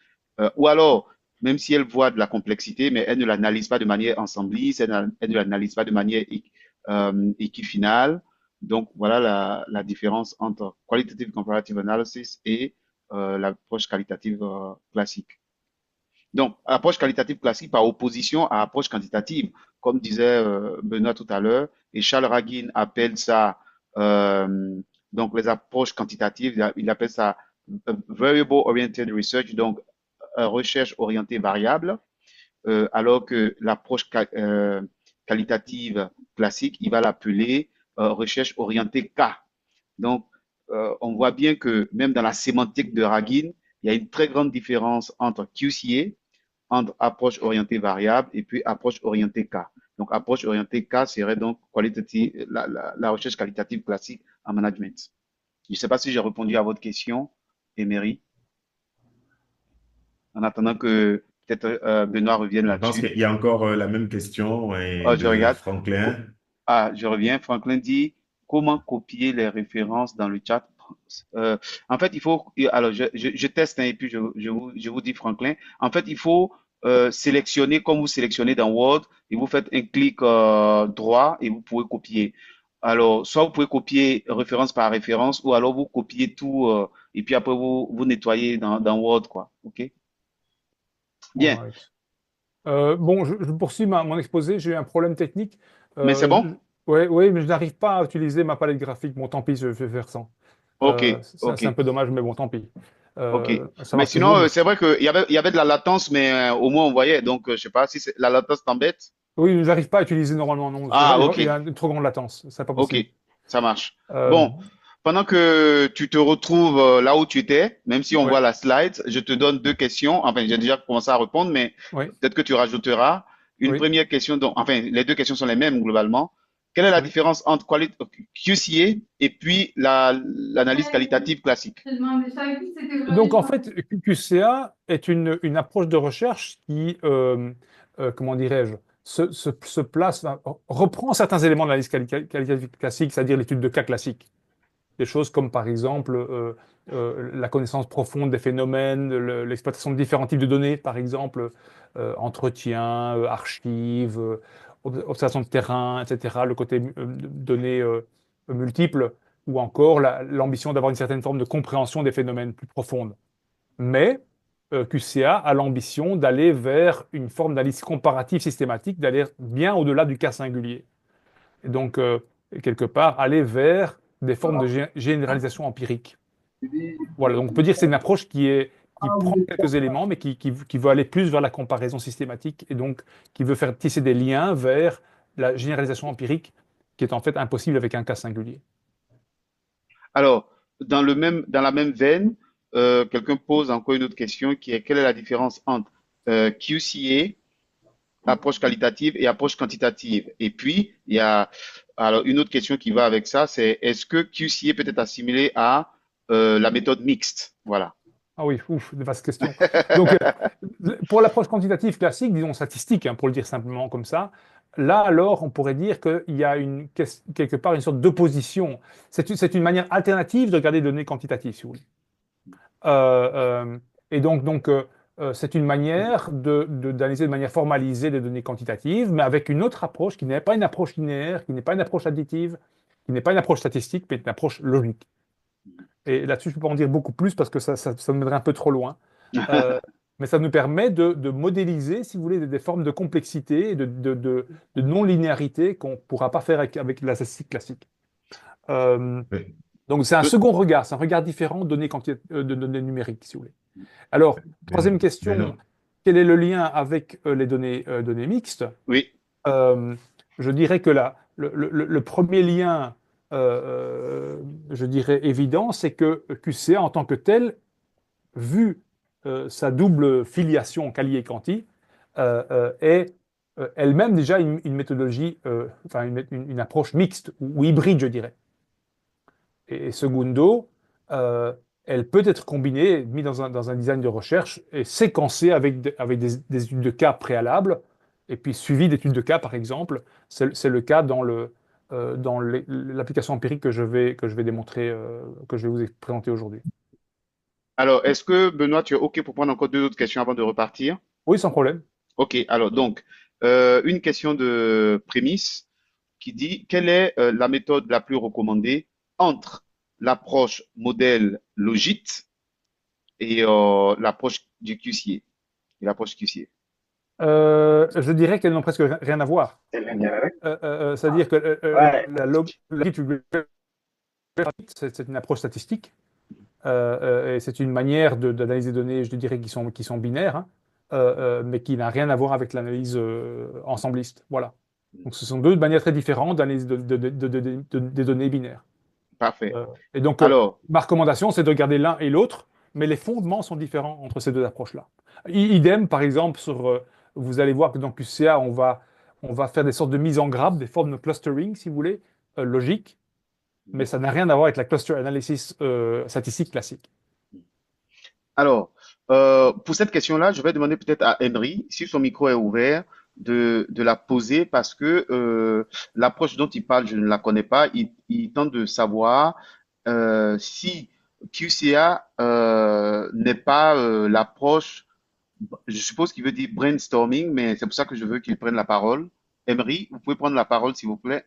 ou alors, même si elle voit de la complexité, mais elle ne l'analyse pas de manière ensembliste, elle ne l'analyse pas de manière équifinale. Donc, voilà la différence entre Qualitative Comparative Analysis et l'approche qualitative classique. Donc, approche qualitative classique par opposition à approche quantitative, comme disait Benoît tout à l'heure, et Charles Raguin appelle ça, euh, donc les approches quantitatives, il appelle ça variable oriented research, donc recherche orientée variable, alors que l'approche qualitative classique, il va l'appeler recherche orientée cas. Donc, on voit bien que même dans la sémantique de Raguin, il y a une très grande différence entre QCA, entre approche orientée variable et puis approche orientée cas. Donc, approche orientée cas serait donc la recherche qualitative classique en management. Je ne sais pas si j'ai répondu à votre question, Emery, en attendant que peut-être Benoît revienne Je pense là-dessus. qu'il y a encore la même question Oh, je de regarde. Franklin. Je reviens. Franklin dit comment copier les références dans le chat. Euh, En fait, il faut. Alors, je teste hein, et puis je vous dis, Franklin. En fait, il faut sélectionner comme vous sélectionnez dans Word et vous faites un clic droit et vous pouvez copier. Alors, soit vous pouvez copier référence par référence ou alors vous copiez tout et puis après vous nettoyez dans Word, quoi. OK? Bien. Alright. Bon, je poursuis mon exposé. J'ai eu un problème technique. Mais c'est bon? Ouais, ouais, mais je n'arrive pas à utiliser ma palette graphique. Bon, tant pis, je vais faire sans. OK. C'est un OK. peu dommage, mais bon, tant pis. Ok. Ça Mais marche sinon, toujours. Mais c'est vrai il y avait de la latence, mais au moins on voyait. Donc, je sais pas si la latence t'embête. oui, j'arrive pas à utiliser normalement. Non, Ah, ok. il y a une trop grande latence. C'est pas Ok. possible. Ça marche. Euh, Bon, pendant que tu te retrouves là où tu étais, même si on ouais, voit la slide, je te donne deux questions. Enfin, j'ai déjà commencé à répondre, mais ouais, peut-être que tu rajouteras. Une oui, première question, donc, enfin, les deux questions sont les mêmes globalement. Quelle est la oui. différence entre QCA et puis l'analyse qualitative classique? Donc en fait, QCA est une approche de recherche qui, comment dirais-je, se place, enfin, reprend certains éléments de l'analyse qualitative classique, c'est-à-dire l'étude de cas classique. Des choses comme par exemple la connaissance profonde des phénomènes, l'exploitation de différents types de données, par exemple entretien, archives, observation de terrain, etc., le côté données multiples, ou encore l'ambition d'avoir une certaine forme de compréhension des phénomènes plus profondes. Mais QCA a l'ambition d'aller vers une forme d'analyse comparative systématique, d'aller bien au-delà du cas singulier. Et donc, quelque part, aller vers des formes de généralisation empirique. Voilà, donc on peut dire que c'est une approche qui prend quelques éléments, mais qui veut aller plus vers la comparaison systématique et donc qui veut faire tisser des liens vers la généralisation empirique, qui est en fait impossible avec un cas singulier. Alors, dans la même veine, quelqu'un pose encore une autre question qui est quelle est la différence entre QCA, approche qualitative et approche quantitative? Et puis, il y a alors une autre question qui va avec ça, c'est est-ce que QCA peut être assimilé à la méthode mixte? Voilà. Ah oui, ouf, de vastes questions. Donc, pour l'approche quantitative classique, disons statistique, hein, pour le dire simplement comme ça, là alors, on pourrait dire qu'il y a quelque part une sorte d'opposition. C'est une manière alternative de regarder les données quantitatives, si vous voulez. Et c'est une manière d'analyser de manière formalisée des données quantitatives, mais avec une autre approche qui n'est pas une approche linéaire, qui n'est pas une approche additive, qui n'est pas une approche statistique, mais une approche logique. Et là-dessus, je ne peux pas en dire beaucoup plus parce que ça me mènerait un peu trop loin. Euh, mais ça nous permet de modéliser, si vous voulez, des formes de complexité et de non-linéarité qu'on ne pourra pas faire avec la statistique classique. Euh, Oui. donc c'est un second regard, c'est un regard différent de données numériques, si vous voulez. Alors, troisième Ben question, non. quel est le lien avec les données mixtes? Oui. Euh, je dirais que le premier lien, je dirais évident, c'est que QCA en tant que tel, vu sa double filiation Kali et Conti, est elle-même déjà une méthodologie, enfin une approche mixte ou hybride, je dirais. Et secondo, euh, elle peut être combinée, mise dans un design de recherche et séquencée avec des études de cas préalables, et puis suivie d'études de cas, par exemple. C'est le cas dans l'application empirique que je vais démontrer, que je vais vous présenter aujourd'hui. Alors, est-ce que Benoît, tu es OK pour prendre encore deux autres questions avant de repartir? Oui, sans problème. OK. Alors, donc, une question de prémisse qui dit quelle est la méthode la plus recommandée entre l'approche modèle logit et l'approche du QCA et l'approche QCA. Je dirais qu'elles n'ont presque rien à voir. C'est-à-dire que c'est une approche statistique et c'est une manière d'analyser des données, je dirais, qui sont binaires, hein, mais qui n'a rien à voir avec l'analyse ensembliste. Voilà. Donc ce sont deux manières très différentes d'analyse des données binaires. Parfait. Et donc, Alors, ma recommandation, c'est de regarder l'un et l'autre, mais les fondements sont différents entre ces deux approches-là. Idem, par exemple, vous allez voir que dans QCA, on va faire des sortes de mise en grappe, des formes de clustering, si vous voulez, logiques. mais ça n'a rien à voir avec la cluster analysis statistique classique. Alors, pour cette question-là, je vais demander peut-être à Emery, si son micro est ouvert, de la poser parce que l'approche dont il parle, je ne la connais pas. Il tente de savoir si QCA n'est pas l'approche, je suppose qu'il veut dire brainstorming, mais c'est pour ça que je veux qu'il prenne la parole. Emery, vous pouvez prendre la parole, s'il vous plaît.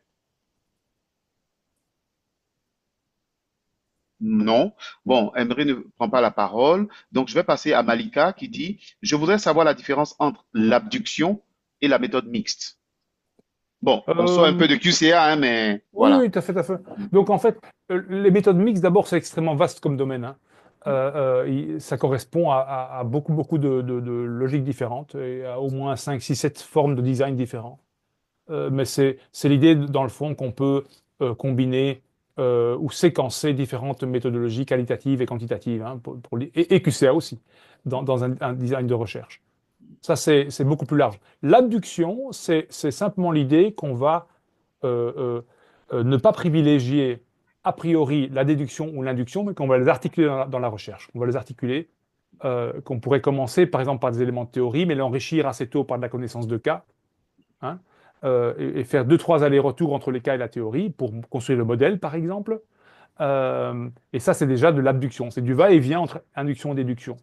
Non. Bon, Emery ne prend pas la parole. Donc, je vais passer à Malika qui dit, je voudrais savoir la différence entre l'abduction et la méthode mixte. Bon, on sort un Euh, peu de QCA, hein, mais oui, voilà. oui, tout à fait, tout à fait. Donc, en fait, les méthodes mixtes, d'abord, c'est extrêmement vaste comme domaine, hein. Ça correspond à beaucoup, beaucoup de logiques différentes et à au moins 5, 6, 7 formes de design différents. Mais c'est l'idée, dans le fond, qu'on peut combiner ou séquencer différentes méthodologies qualitatives et quantitatives, hein, et QCA aussi, dans un design de recherche. Ça, c'est beaucoup plus large. L'abduction, c'est simplement l'idée qu'on va euh, euh, ne pas privilégier a priori la déduction ou l'induction, mais qu'on va les articuler dans la recherche. On va les articuler, qu'on pourrait commencer par exemple par des éléments de théorie, mais l'enrichir assez tôt par de la connaissance de cas, hein, et faire deux, trois allers-retours entre les cas et la théorie pour construire le modèle, par exemple. Et ça, c'est déjà de l'abduction. C'est du va-et-vient entre induction et déduction.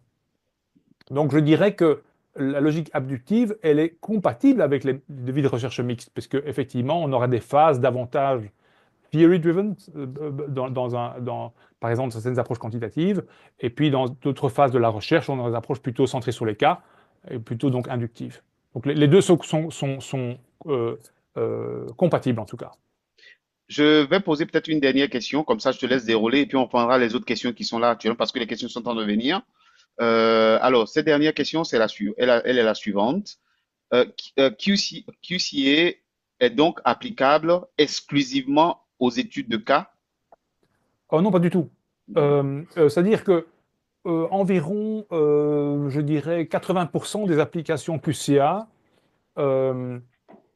Donc, je dirais que la logique abductive, elle est compatible avec les devis de recherche mixte, parce qu'effectivement, on aura des phases davantage theory-driven, par exemple, certaines approches quantitatives, et puis dans d'autres phases de la recherche, on aura des approches plutôt centrées sur les cas, et plutôt donc inductives. Donc, les deux sont compatibles, en tout cas. Je vais poser peut-être une dernière question, comme ça je te laisse dérouler et puis on prendra les autres questions qui sont là actuellement parce que les questions sont en train de venir. Alors, cette dernière question, elle est la suivante. QCA est donc applicable exclusivement aux études de cas? Oh non, pas du tout. C'est-à-dire que environ, je dirais, 80% des applications QCA, euh,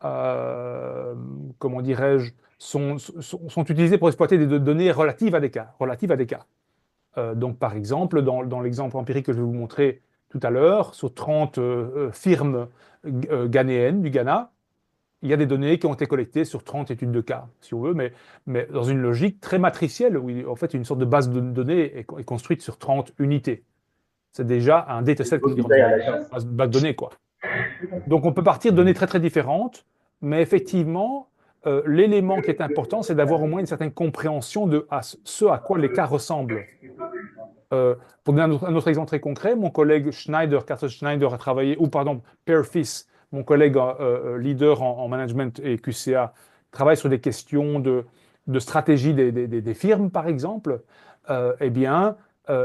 euh, comment dirais-je, sont utilisées pour exploiter des données relatives à des cas. Relatives à des cas. Donc, par exemple, dans l'exemple empirique que je vais vous montrer tout à l'heure, sur 30 firmes ghanéennes du Ghana, il y a des données qui ont été collectées sur 30 études de cas, si on veut, mais dans une logique très matricielle, où en fait une sorte de base de données est construite sur 30 unités. C'est déjà un dataset, comme on dit en anglais, base de données, quoi. Donc on peut partir de données très très différentes, mais effectivement, l'élément qui est important, c'est d'avoir au moins une certaine compréhension de ce à quoi les cas ressemblent. Euh, pour donner un autre exemple très concret, mon collègue Schneider, Carter Schneider a travaillé, ou pardon, Per Fis, mon collègue leader en management et QCA, travaille sur des questions de stratégie des firmes, par exemple. Eh bien,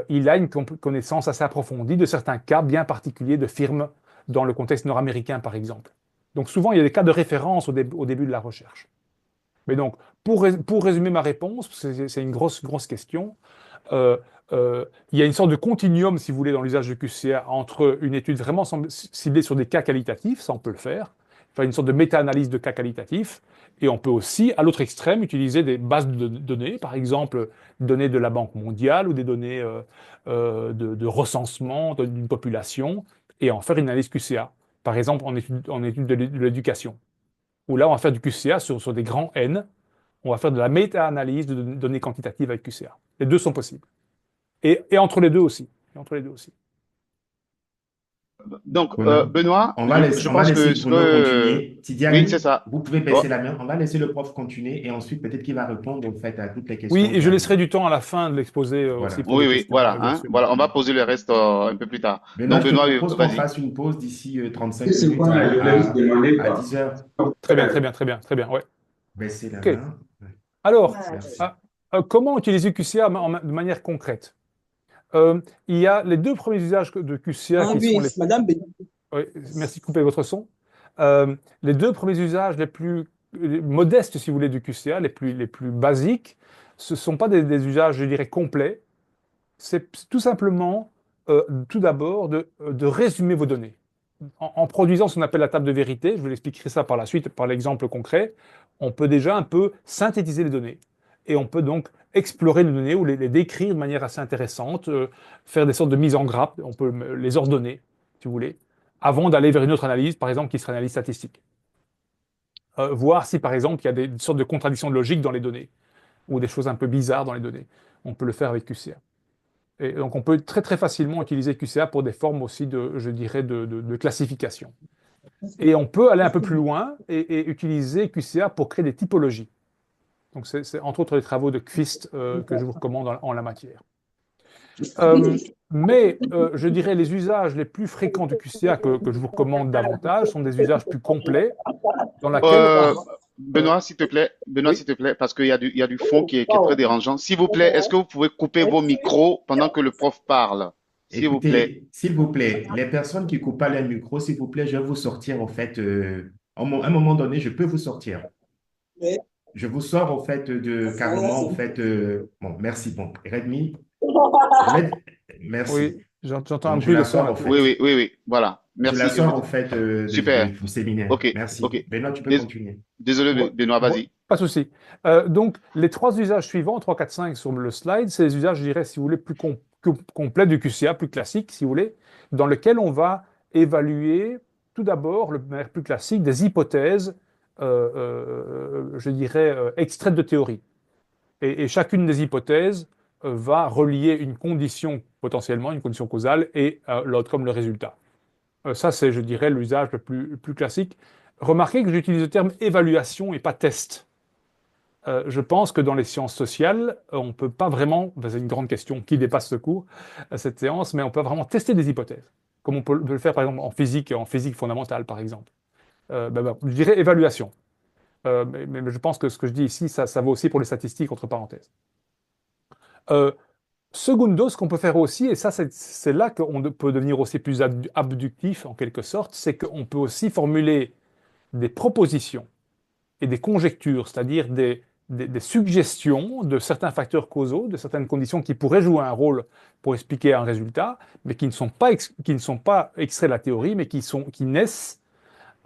il a une connaissance assez approfondie de certains cas bien particuliers de firmes dans le contexte nord-américain, par exemple. Donc souvent, il y a des cas de référence au début de la recherche. Mais donc, pour résumer ma réponse, c'est une grosse, grosse question. euh, il y a une sorte de continuum, si vous voulez, dans l'usage de QCA entre une étude vraiment ciblée sur des cas qualitatifs, ça on peut le faire, faire une sorte de méta-analyse de cas qualitatifs, et on peut aussi, à l'autre extrême, utiliser des bases de données, par exemple, données de la Banque mondiale ou des données de recensement d'une population, et en faire une analyse QCA, par exemple en étude de l'éducation, où là on va faire du QCA sur des grands N, on va faire de la méta-analyse de données quantitatives avec QCA. Les deux sont possibles. Et entre les deux aussi. Et entre les deux aussi. Donc, Bruno, Benoît, je on va pense laisser que Bruno continuer. oui, c'est Tidiane, ça. vous pouvez Oh, baisser la main. On va laisser le prof continuer et ensuite peut-être qu'il va répondre au fait à toutes les Oui, questions et qui je arrivent. laisser du temps à la fin de l'exposé aussi Voilà. pour des oui, questions, voilà, bien hein, sûr. voilà, on va poser le reste un peu plus tard. Benoît, Donc, je te Benoît, propose qu'on vas-y. fasse une pause d'ici 35 C'est minutes quoi la jeunesse demandée, à quoi? 10 heures. Très bien, très bien, très bien, très bien. Ouais. Baissez la OK. main. Alors, Merci. euh, comment utiliser QCA de manière concrète? Il y a les deux premiers usages de QCA Ah qui sont oui, les... Madame Oui, merci de couper votre son. Les deux premiers usages les plus modestes, si vous voulez, du QCA, les plus basiques, ce ne sont pas des usages, je dirais, complets. C'est tout simplement, tout d'abord, de résumer vos données. En produisant ce qu'on appelle la table de vérité, je vous l'expliquerai ça par la suite, par l'exemple concret, on peut déjà un peu synthétiser les données. et on peut donc explorer les données ou les décrire de manière assez intéressante, faire des sortes de mise en grappe, on peut les ordonner, si vous voulez, avant d'aller vers une autre analyse, par exemple, qui serait l'analyse statistique. Voir si, par exemple, il y a des sortes de contradictions de logique dans les données, ou des choses un peu bizarres dans les données. On peut le faire avec QCA. Et donc, on peut très très facilement utiliser QCA pour des formes aussi de, je dirais, de classification. Et on peut aller un peu plus loin et utiliser QCA pour créer des typologies. Donc, c'est entre autres les travaux de Qvist que je vous recommande en la matière. Mais je dirais les usages les plus fréquents de QCA que je vous recommande davantage sont des usages plus complets dans lesquels Euh, euh, Benoît, oui, s'il te plaît, parce qu'il y a du fond qui est très dérangeant. S'il vous plaît, est-ce que vous pouvez couper vos micros pendant que le prof parle? S'il vous plaît. Écoutez, s'il vous plaît, les personnes qui coupent pas les micros, s'il vous plaît, je vais vous sortir, en fait, à un moment donné, je peux vous sortir. Je vous sors, en fait, carrément, en fait, bon, merci. Bon, Redmi, je vais, merci. oui, j'entends Donc, un je bruit de la fond sors, en là-dessus. Oui, fait. oui, oui, oui. Voilà. Je la Merci. sors, en fait, Super. du séminaire. OK, Merci. OK. Benoît, tu peux Dés- continuer. Désolé, Ouais, Benoît, ouais, vas-y. pas de souci. Donc, les trois usages suivants, 3, 4, 5 sur le slide, c'est les usages, je dirais, si vous voulez, plus complets du QCA, plus classiques, si vous voulez, dans lesquels on va évaluer tout d'abord, de manière plus classique, des hypothèses, je dirais, extraites de théorie. Et chacune des hypothèses va relier une condition, potentiellement, une condition causale, et l'autre comme le résultat. Ça, c'est, je dirais, l'usage le plus classique. Remarquez que j'utilise le terme évaluation et pas test. Je pense que dans les sciences sociales, on ne peut pas vraiment, c'est une grande question qui dépasse ce cours, cette séance, mais on peut vraiment tester des hypothèses, comme on peut le faire par exemple en physique fondamentale par exemple. Je dirais évaluation. Mais je pense que ce que je dis ici, ça vaut aussi pour les statistiques, entre parenthèses. Euh, Secundo, ce qu'on peut faire aussi, et ça c'est là qu'on peut devenir aussi plus abductif en quelque sorte, c'est qu'on peut aussi formuler des propositions et des conjectures, c'est-à-dire des suggestions de certains facteurs causaux, de certaines conditions qui pourraient jouer un rôle pour expliquer un résultat, mais qui ne sont pas, qui ne sont pas extraits de la théorie, mais qui naissent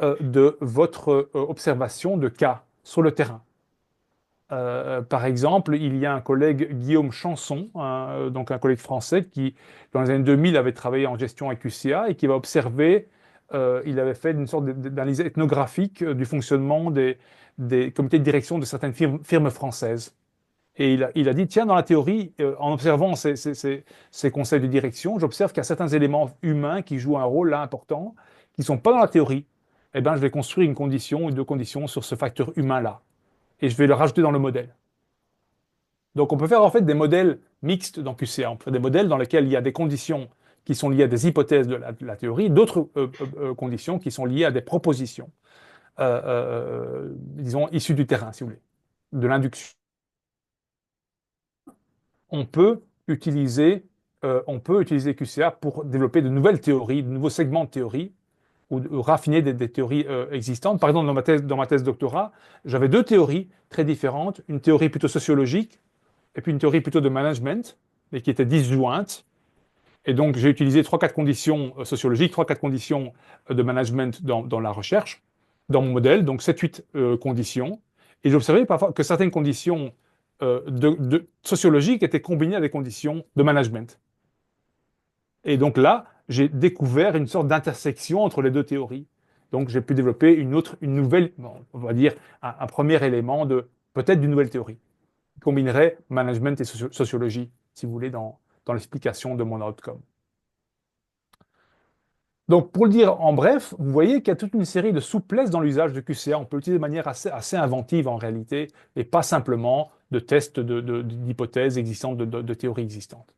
de votre observation de cas sur le terrain. Par exemple, il y a un collègue, Guillaume Chanson, donc un collègue français qui, dans les années 2000, avait travaillé en gestion à QCA et qui va observer, il avait fait une sorte d'analyse ethnographique du fonctionnement des comités de direction de certaines firmes françaises. Et il a dit, tiens, dans la théorie, en observant ces conseils de direction, j'observe qu'il y a certains éléments humains qui jouent un rôle là important, qui ne sont pas dans la théorie. Eh bien, je vais construire une condition ou deux conditions sur ce facteur humain-là et je vais le rajouter dans le modèle. Donc on peut faire en fait des modèles mixtes dans QCA. On peut faire des modèles dans lesquels il y a des conditions qui sont liées à des hypothèses de la théorie, d'autres conditions qui sont liées à des propositions, disons, issues du terrain, si vous voulez, de l'induction. On peut utiliser, on peut utiliser QCA pour développer de nouvelles théories, de nouveaux segments de théorie, ou raffiner des théories existantes. Par exemple, dans ma thèse doctorat, j'avais deux théories très différentes, une théorie plutôt sociologique et puis une théorie plutôt de management, mais qui était disjointe. Et donc, j'ai utilisé 3-4 conditions sociologiques, 3-4 conditions de management dans la recherche, dans mon modèle, donc 7-8 conditions. Et j'ai observé parfois que certaines conditions sociologiques étaient combinées à des conditions de management. Et donc là, j'ai découvert une sorte d'intersection entre les deux théories. Donc, j'ai pu développer une nouvelle, bon, on va dire, un premier élément de peut-être d'une nouvelle théorie combinerait management et sociologie, si vous voulez, dans l'explication de mon outcome. Donc, pour le dire en bref, vous voyez qu'il y a toute une série de souplesses dans l'usage de QCA. On peut l'utiliser de manière assez inventive en réalité, et pas simplement de tests d'hypothèses existantes, de théories existantes.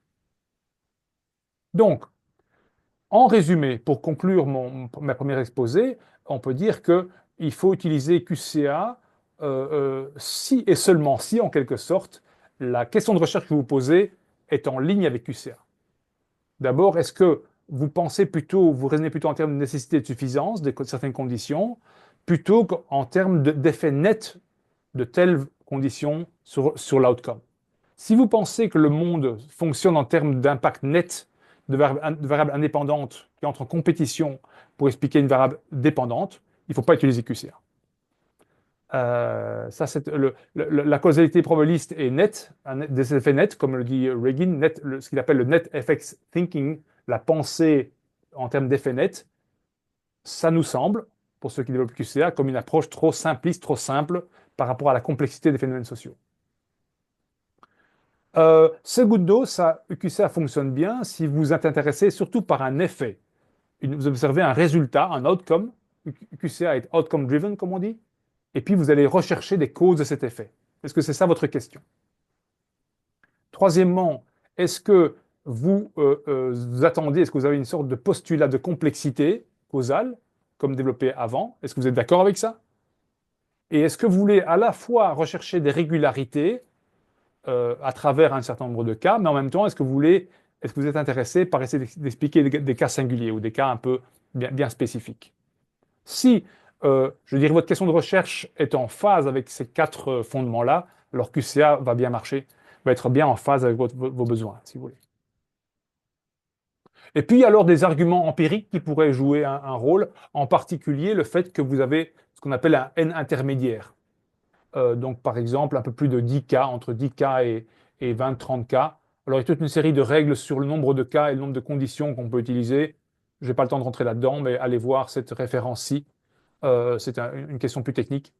Donc, en résumé, pour conclure ma première exposé, on peut dire qu'il faut utiliser QCA si et seulement si, en quelque sorte, la question de recherche que vous posez est en ligne avec QCA. D'abord, est-ce que vous pensez plutôt, vous raisonnez plutôt en termes de nécessité et de suffisance de certaines conditions, plutôt qu'en termes d'effet net de telles conditions sur l'outcome? Si vous pensez que le monde fonctionne en termes d'impact net de variables indépendantes qui entrent en compétition pour expliquer une variable dépendante, il ne faut pas utiliser QCA. Ça, c'est la causalité probabiliste est nette, des effets nets, comme le dit Regin, net, ce qu'il appelle le net effects thinking, la pensée en termes d'effets nets. Ça nous semble, pour ceux qui développent QCA, comme une approche trop simpliste, trop simple par rapport à la complexité des phénomènes sociaux. Ce goutte d'eau, ça, QCA fonctionne bien si vous êtes intéressé surtout par un effet. Vous observez un résultat, un outcome. QCA est outcome driven, comme on dit. Et puis vous allez rechercher des causes de cet effet. Est-ce que c'est ça votre question? Troisièmement, est-ce que vous attendez, est-ce que vous avez une sorte de postulat de complexité causale, comme développé avant? Est-ce que vous êtes d'accord avec ça? Et est-ce que vous voulez à la fois rechercher des régularités à travers un certain nombre de cas, mais en même temps, est-ce que vous êtes intéressé par essayer d'expliquer des cas singuliers ou des cas un peu bien spécifiques? Si, je dirais, votre question de recherche est en phase avec ces quatre fondements-là, alors QCA va bien marcher, va être bien en phase avec vos besoins, si vous voulez. Et puis, alors, des arguments empiriques qui pourraient jouer un rôle, en particulier le fait que vous avez ce qu'on appelle un N intermédiaire. Donc, par exemple, un peu plus de 10 cas, entre 10 cas et 20-30 cas. Alors, il y a toute une série de règles sur le nombre de cas et le nombre de conditions qu'on peut utiliser. Je n'ai pas le temps de rentrer là-dedans, mais allez voir cette référence-ci. C'est une question plus technique.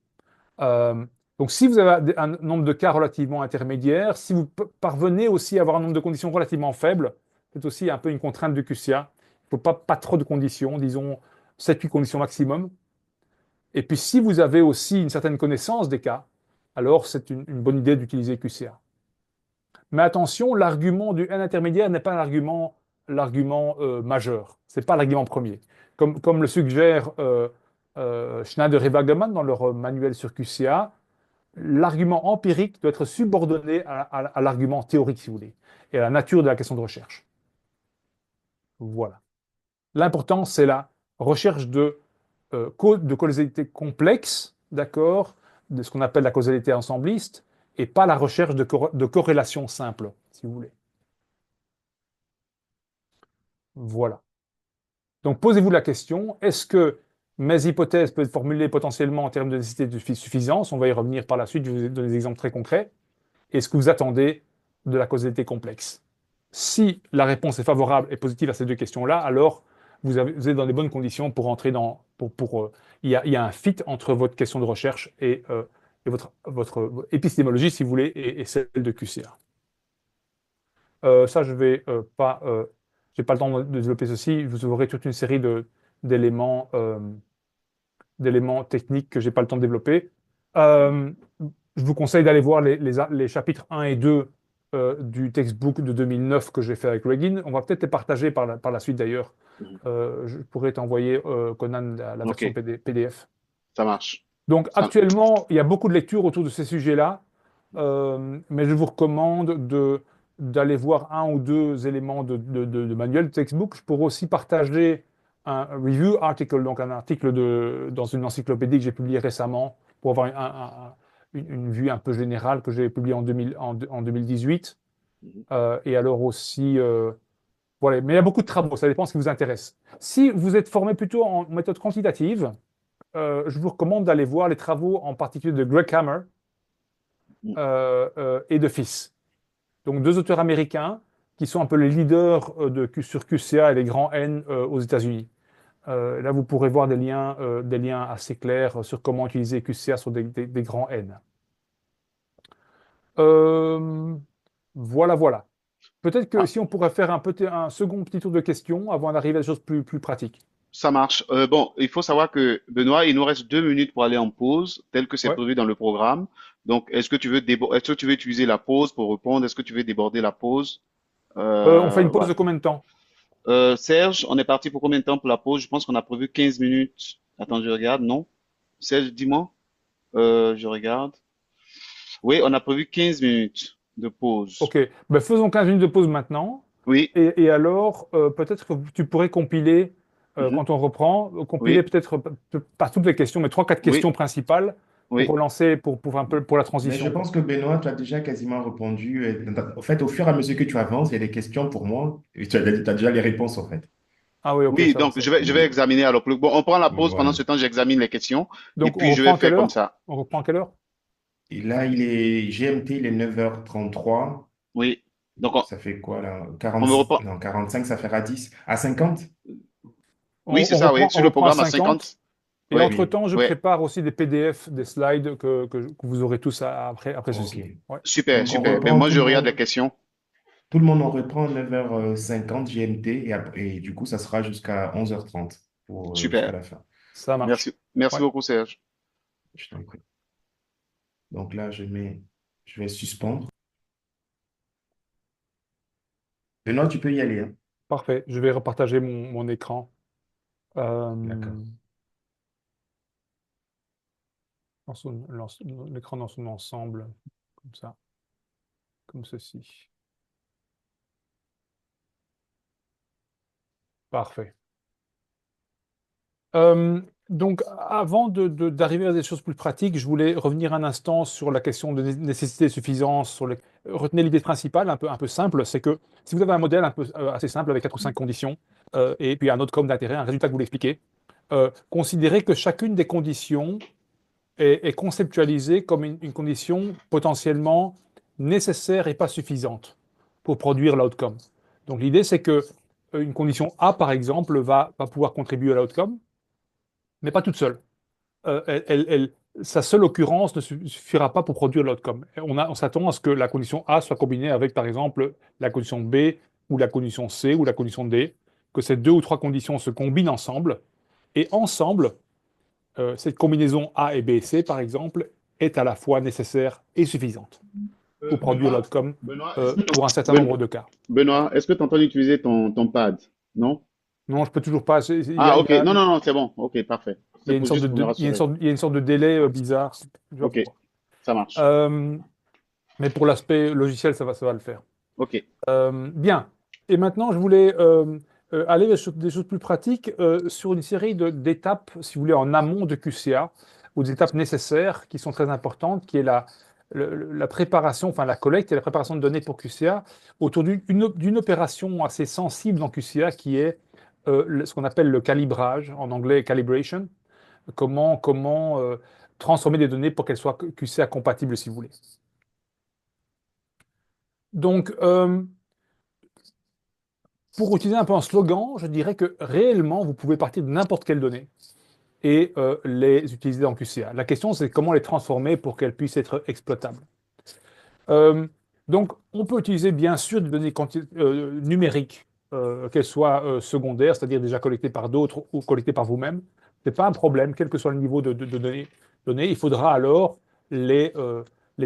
Euh, donc, si vous avez un nombre de cas relativement intermédiaire, si vous parvenez aussi à avoir un nombre de conditions relativement faible, c'est aussi un peu une contrainte du QCA. Il ne faut pas trop de conditions, disons 7-8 conditions maximum. Et puis, si vous avez aussi une certaine connaissance des cas, alors c'est une bonne idée d'utiliser QCA. Mais attention, l'argument du N intermédiaire n'est pas l'argument majeur. Ce n'est pas l'argument premier. Comme le suggère Schneider et Wagnerman dans leur manuel sur QCA, l'argument empirique doit être subordonné à l'argument théorique, si vous voulez, et à la nature de la question de recherche. Voilà. L'important, c'est la recherche de causalité complexe, d'accord, de ce qu'on appelle la causalité ensembliste, et pas la recherche de corrélation simple, si vous voulez. Voilà. Donc posez-vous la question, est-ce que mes hypothèses peuvent être formulées potentiellement en termes de nécessité de suffisance? On va y revenir par la suite, je vais vous donner des exemples très concrets. Est-ce que vous attendez de la causalité complexe? Si la réponse est favorable et positive à ces deux questions-là, alors vous êtes dans les bonnes conditions pour entrer il y a un fit entre votre question de recherche et votre épistémologie, si vous voulez, et celle de QCA. Ça, je vais pas, j'ai pas le temps de développer ceci. Vous aurez toute une série d'éléments d'éléments techniques que j'ai pas le temps de développer. Euh, je vous conseille d'aller voir les chapitres 1 et 2 du textbook de 2009 que j'ai fait avec Regin. On va peut-être les partager par la suite d'ailleurs. Je pourrais t'envoyer, Conan, la version Ok, PDF. ça marche. Donc Ça- actuellement, il y a beaucoup de lectures autour de ces sujets-là, mais je vous recommande d'aller voir un ou deux éléments de manuel de textbook. Je pourrais aussi partager un review article, donc un article dans une encyclopédie que j'ai publié récemment pour avoir une vue un peu générale que j'ai publié en 2018. Mhm. Et alors aussi, voilà. Mais il y a beaucoup de travaux, ça dépend de ce qui vous intéresse. Si vous êtes formé plutôt en méthode quantitative, je vous recommande d'aller voir les travaux en particulier de Greg Hammer et de Fils. Donc deux auteurs américains qui sont un peu les leaders sur QCA et les grands N aux États-Unis. Là, vous pourrez voir des liens assez clairs sur comment utiliser QCA sur des grands N. Euh, voilà. Peut-être que Ah, si on pourrait faire un second petit tour de questions avant d'arriver à des choses plus pratiques. ça marche. Bon, il faut savoir que Benoît, il nous reste 2 minutes pour aller en pause, tel que c'est Ouais. prévu dans le programme. Donc, est-ce que tu veux utiliser la pause pour répondre? Est-ce que tu veux déborder la pause? On fait une pause Voilà. de combien de temps? Serge, on est parti pour combien de temps pour la pause? Je pense qu'on a prévu 15 minutes. Attends, je regarde, non? Serge, dis-moi. Je regarde. Oui, on a prévu 15 minutes de pause. Ok, ben, faisons 15 minutes de pause maintenant. Oui. Et alors, peut-être que tu pourrais compiler, Mhm. quand on reprend, compiler Oui. peut-être pas toutes les questions, mais trois, quatre questions Oui. principales pour Oui. relancer, pour un peu pour la Mais je transition, quoi. pense que Benoît, tu as déjà quasiment répondu. En fait, au fur et à mesure que tu avances, il y a des questions pour moi et tu as déjà les réponses en fait. Ah oui, ok, Oui, donc je vais examiner alors. Bon, on prend la pause. Pendant Voilà. ce temps, j'examine les questions et Donc, on puis je reprend vais à quelle faire comme heure? ça. On reprend à quelle heure? Et là, il est GMT, il est 9h33. Oui. Donc, Ça fait quoi là? on 40, me reprend. non, 45, ça fera 10. À 50? Oui, c'est ça, oui. On Sur le reprend à programme à 50. 50. Et Oui, Oui. entre-temps, je oui. prépare aussi des PDF, des slides que vous aurez tous après Ok. ceci. Ouais. Super, Donc, on super. Ben, reprend moi, je regarde les questions. tout le monde on reprend 9h50 GMT et du coup, ça sera jusqu'à 11h30 jusqu'à Super. la fin. Ça marche. Merci. Merci Ouais. beaucoup, Serge. Je t'en prie. Donc là, je vais suspendre. Benoît, tu peux y aller, hein? Parfait. Je vais repartager mon écran. D'accord. Euh, l'écran dans son ensemble, comme ça, comme ceci. Parfait. Donc, avant d'arriver à des choses plus pratiques, je voulais revenir un instant sur la question de nécessité et suffisance. Retenez l'idée principale, un peu simple, c'est que si vous avez un modèle assez simple avec 4 ou 5 conditions, et puis un outcome d'intérêt, un résultat que vous l'expliquez, considérez que chacune des conditions est conceptualisée comme une condition potentiellement nécessaire et pas suffisante pour produire l'outcome. Donc l'idée, c'est que une condition A, par exemple, va pouvoir contribuer à l'outcome, mais pas toute seule. Sa seule occurrence ne suffira pas pour produire l'outcome. On s'attend à ce que la condition A soit combinée avec, par exemple, la condition B ou la condition C ou la condition D, que ces deux ou trois conditions se combinent ensemble, et ensemble, cette combinaison A et B et C, par exemple, est à la fois nécessaire et suffisante pour produire Benoît, l'outcome Benoît, pour un certain Ben- nombre de cas. Benoît, est-ce que tu entends utiliser ton pad? Non? Non, je peux toujours pas. Ah, ok. Non, non, non, c'est bon. Ok, parfait. Il y C'est a une pour sorte juste pour me rassurer. il y a une sorte de délai bizarre. Je sais pas Ok, pourquoi. ça marche. Euh, mais pour l'aspect logiciel, ça va le faire. Ok. Bien. Et maintenant, je voulais aller sur des choses plus pratiques, sur une série d'étapes, si vous voulez, en amont de QCA, ou des étapes nécessaires qui sont très importantes, qui est la préparation, enfin la collecte et la préparation de données pour QCA, autour d'une opération assez sensible dans QCA, qui est ce qu'on appelle le calibrage, en anglais calibration. Comment transformer des données pour qu'elles soient QCA compatibles, si vous voulez. Donc, pour utiliser un peu un slogan, je dirais que réellement, vous pouvez partir de n'importe quelle donnée et les utiliser dans QCA. La question, c'est comment les transformer pour qu'elles puissent être exploitables. Euh, donc, on peut utiliser bien sûr des données numériques, qu'elles soient secondaires, c'est-à-dire déjà collectées par d'autres ou collectées par vous-même. Ce n'est pas un problème, quel que soit le niveau de données. Il faudra alors les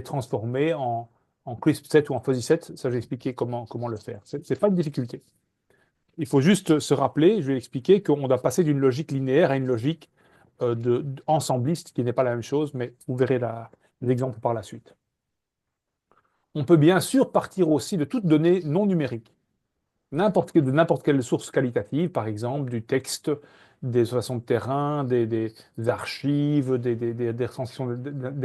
transformer en crisp set ou en fuzzy set. Ça, j'ai expliqué comment le faire. Ce n'est pas une difficulté. Il faut juste se rappeler, je vais expliquer, qu'on doit passer d'une logique linéaire à une logique ensembliste, qui n'est pas la même chose, mais vous verrez l'exemple par la suite. On peut bien sûr partir aussi de toutes données non numériques, de n'importe quelle source qualitative, par exemple du texte, des façons de terrain, des archives, des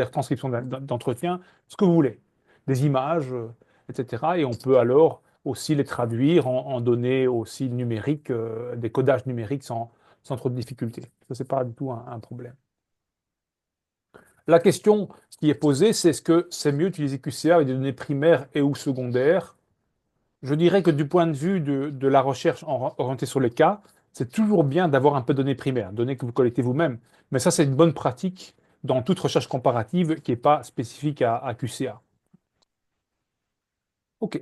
retranscriptions d'entretien, ce que vous voulez, des images, etc. Et on peut alors aussi les traduire en données aussi numériques, des codages numériques sans trop de difficultés. Ça, c'est pas du tout un problème. La question qui est posée, c'est est-ce que c'est mieux d'utiliser QCA avec des données primaires et ou secondaires? Je dirais que du point de vue de la recherche orientée sur les cas, c'est toujours bien d'avoir un peu de données primaires, données que vous collectez vous-même. Mais ça, c'est une bonne pratique dans toute recherche comparative qui n'est pas spécifique à QCA. OK.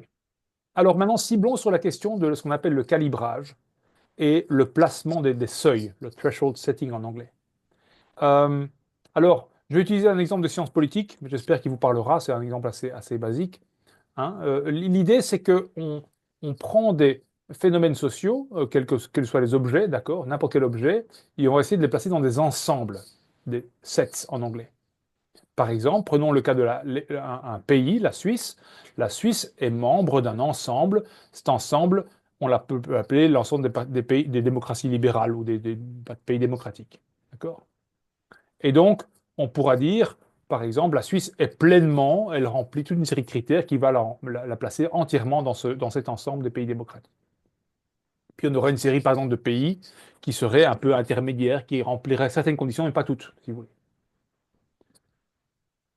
Alors maintenant, ciblons sur la question de ce qu'on appelle le calibrage et le placement des seuils, le threshold setting en anglais. Euh, alors, je vais utiliser un exemple de sciences politiques, mais j'espère qu'il vous parlera. C'est un exemple assez basique. Hein. L'idée, c'est on prend des phénomènes sociaux, quels soient les objets, d'accord, n'importe quel objet, et on va essayer de les placer dans des ensembles, des sets en anglais. Par exemple, prenons le cas un pays, la Suisse. La Suisse est membre d'un ensemble. Cet ensemble, peut appeler l'ensemble des pays, des démocraties libérales ou des pays démocratiques. D'accord? Et donc, on pourra dire, par exemple, la Suisse est pleinement, elle remplit toute une série de critères qui va la placer entièrement dans cet ensemble des pays démocratiques. Puis on aurait une série, par exemple, de pays qui seraient un peu intermédiaires, qui rempliraient certaines conditions, mais pas toutes, si vous voulez.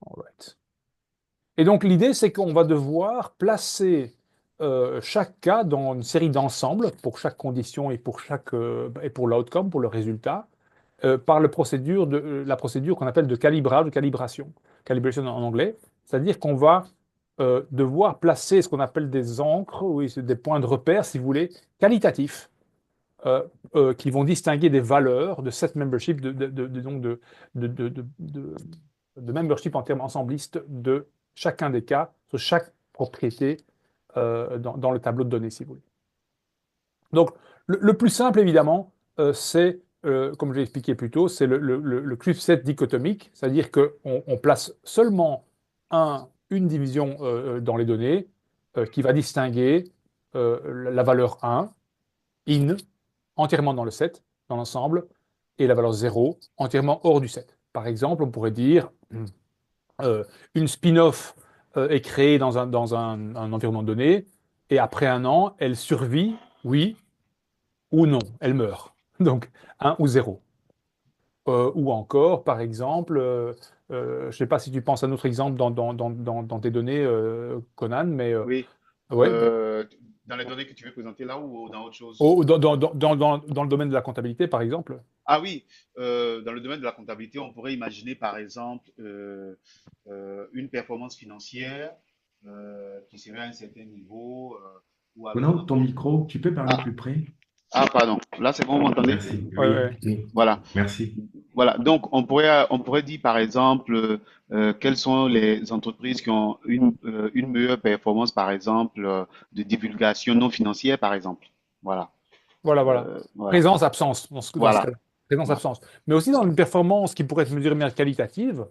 All right. Et donc l'idée, c'est qu'on va devoir placer chaque cas dans une série d'ensembles pour chaque condition et pour l'outcome, pour le résultat, par la procédure qu'on appelle de calibrage, de calibration, calibration en anglais. C'est-à-dire qu'on va devoir placer ce qu'on appelle des encres, oui, c'est des points de repère, si vous voulez, qualitatifs, qui vont distinguer des valeurs de set membership, donc de membership en termes ensemblistes de chacun des cas, sur chaque propriété dans le tableau de données, si vous voulez. Donc, le plus simple, évidemment, c'est, comme je l'ai expliqué plus tôt, c'est le CRISP-set dichotomique, c'est-à-dire qu'on place seulement une division dans les données qui va distinguer la valeur 1, in, entièrement dans le set, dans l'ensemble, et la valeur 0, entièrement hors du set. Par exemple, on pourrait dire une spin-off est créée dans un environnement donné, et après un an, elle survit, oui, ou non, elle meurt. Donc 1 ou 0. Ou encore, par exemple, je ne sais pas si tu penses à un autre exemple dans tes données, Conan, mais Oui. ouais, Dans les données que tu veux présenter là ou dans autre chose? dans le domaine de la comptabilité, par exemple. Ah oui, dans le domaine de la comptabilité, on pourrait imaginer par exemple une performance financière qui serait à un certain niveau ou Conan, alors... ton micro, tu peux parler Ah, plus près? pardon, là c'est bon, vous m'entendez? Merci. Ouais, Oui, ouais. oui. Voilà. Merci. Voilà, donc on pourrait dire par exemple quelles sont les entreprises qui ont une meilleure performance par exemple de divulgation non financière par exemple. Voilà, Voilà, voilà. voilà, Présence-absence dans ce voilà, cas-là. voilà. Présence-absence. Mais aussi dans une performance qui pourrait être mesurée de manière qualitative,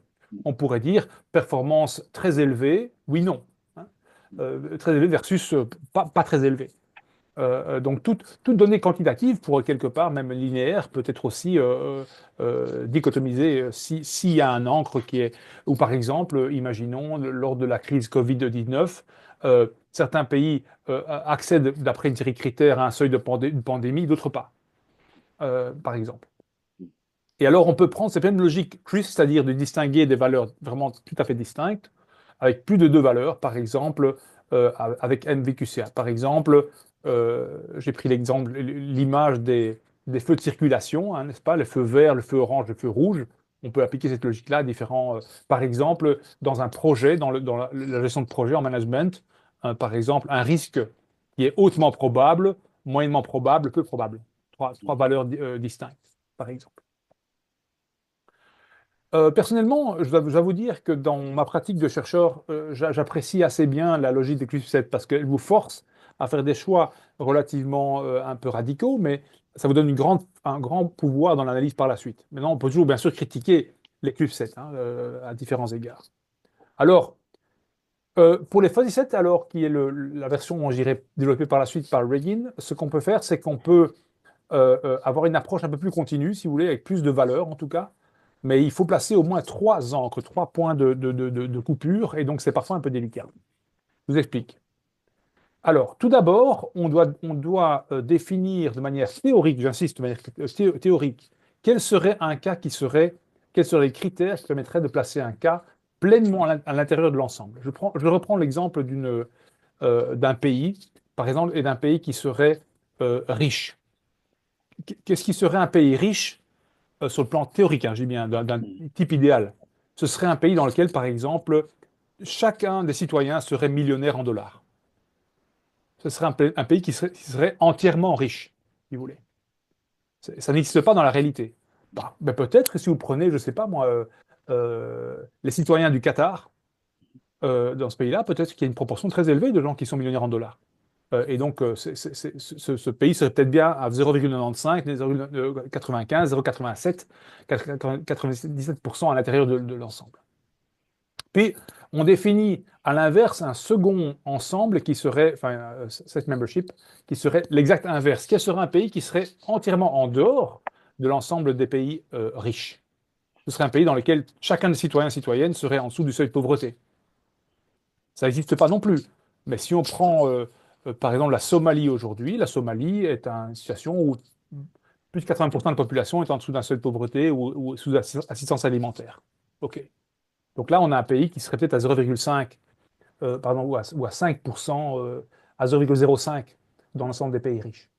on pourrait dire performance très élevée, oui, non. Hein. Très élevée versus pas très élevée. Donc toute donnée quantitative, pour quelque part, même linéaire, peut être aussi dichotomisée s'il y a un encre qui est... Ou par exemple, imaginons, lors de la crise Covid-19, certains pays accèdent, d'après une série de critères, à un seuil de une pandémie, d'autres pas, par exemple. Et alors, on peut prendre cette même logique CRISP, c'est-à-dire de distinguer des valeurs vraiment tout à fait distinctes, avec plus de deux valeurs, par exemple, avec NVQCA. Par exemple, j'ai pris l'image des feux de circulation, hein, n'est-ce pas? Le feu vert, le feu orange, le feu rouge. On peut appliquer cette logique-là à différents. Par exemple, dans un projet, dans la gestion de projet en management, par exemple, un risque qui est hautement probable, moyennement probable, peu probable. Trois valeurs distinctes, par exemple. Personnellement, je dois vous dire que dans ma pratique de chercheur, j'apprécie assez bien la logique des CUSP 7 parce qu'elle vous force à faire des choix relativement un peu radicaux, mais ça vous donne un grand pouvoir dans l'analyse par la suite. Maintenant, on peut toujours bien sûr critiquer les CUSP 7 hein, à différents égards. Alors, pour les fuzzy sets, alors qui est la version, je dirais, développée par la suite par Regin, ce qu'on peut faire, c'est qu'on peut avoir une approche un peu plus continue, si vous voulez, avec plus de valeur en tout cas. Mais il faut placer au moins trois encres, trois points de coupure, et donc c'est parfois un peu délicat. Je vous explique. Alors, tout d'abord, on doit définir de manière théorique, j'insiste, de manière théorique, quel serait un cas quels seraient les critères qui permettraient de placer un cas pleinement à l'intérieur de l'ensemble. Je reprends l'exemple d'un pays, par exemple, et d'un pays qui serait riche. Qu'est-ce qui serait un pays riche sur le plan théorique, hein, je dis bien, d'un type idéal? Ce serait un pays dans lequel, par exemple, chacun des citoyens serait millionnaire en dollars. Ce serait un pays qui serait entièrement riche, si vous voulez. Ça n'existe pas dans la réalité. Bah, ben peut-être que si vous prenez, je ne sais pas moi, les citoyens du Qatar, dans ce pays-là, peut-être qu'il y a une proportion très élevée de gens qui sont millionnaires en dollars. Et donc, ce pays serait peut-être bien à 0,95, 0,95, 0,87, 97% à l'intérieur de l'ensemble. Puis, on définit à l'inverse un second ensemble qui serait, enfin, cette membership, qui serait l'exact inverse. Quel serait un pays qui serait entièrement en dehors de l'ensemble des pays riches? Ce serait un pays dans lequel chacun des citoyens et citoyennes serait en dessous du seuil de pauvreté. Ça n'existe pas non plus. Mais si on prend par exemple, la Somalie aujourd'hui. La Somalie est une situation où plus de 80% de la population est en dessous d'un seuil de pauvreté ou sous assistance alimentaire. OK. Donc là, on a un pays qui serait peut-être à 0,5, pardon, ou à 5%, à 0,05 dans l'ensemble des pays riches.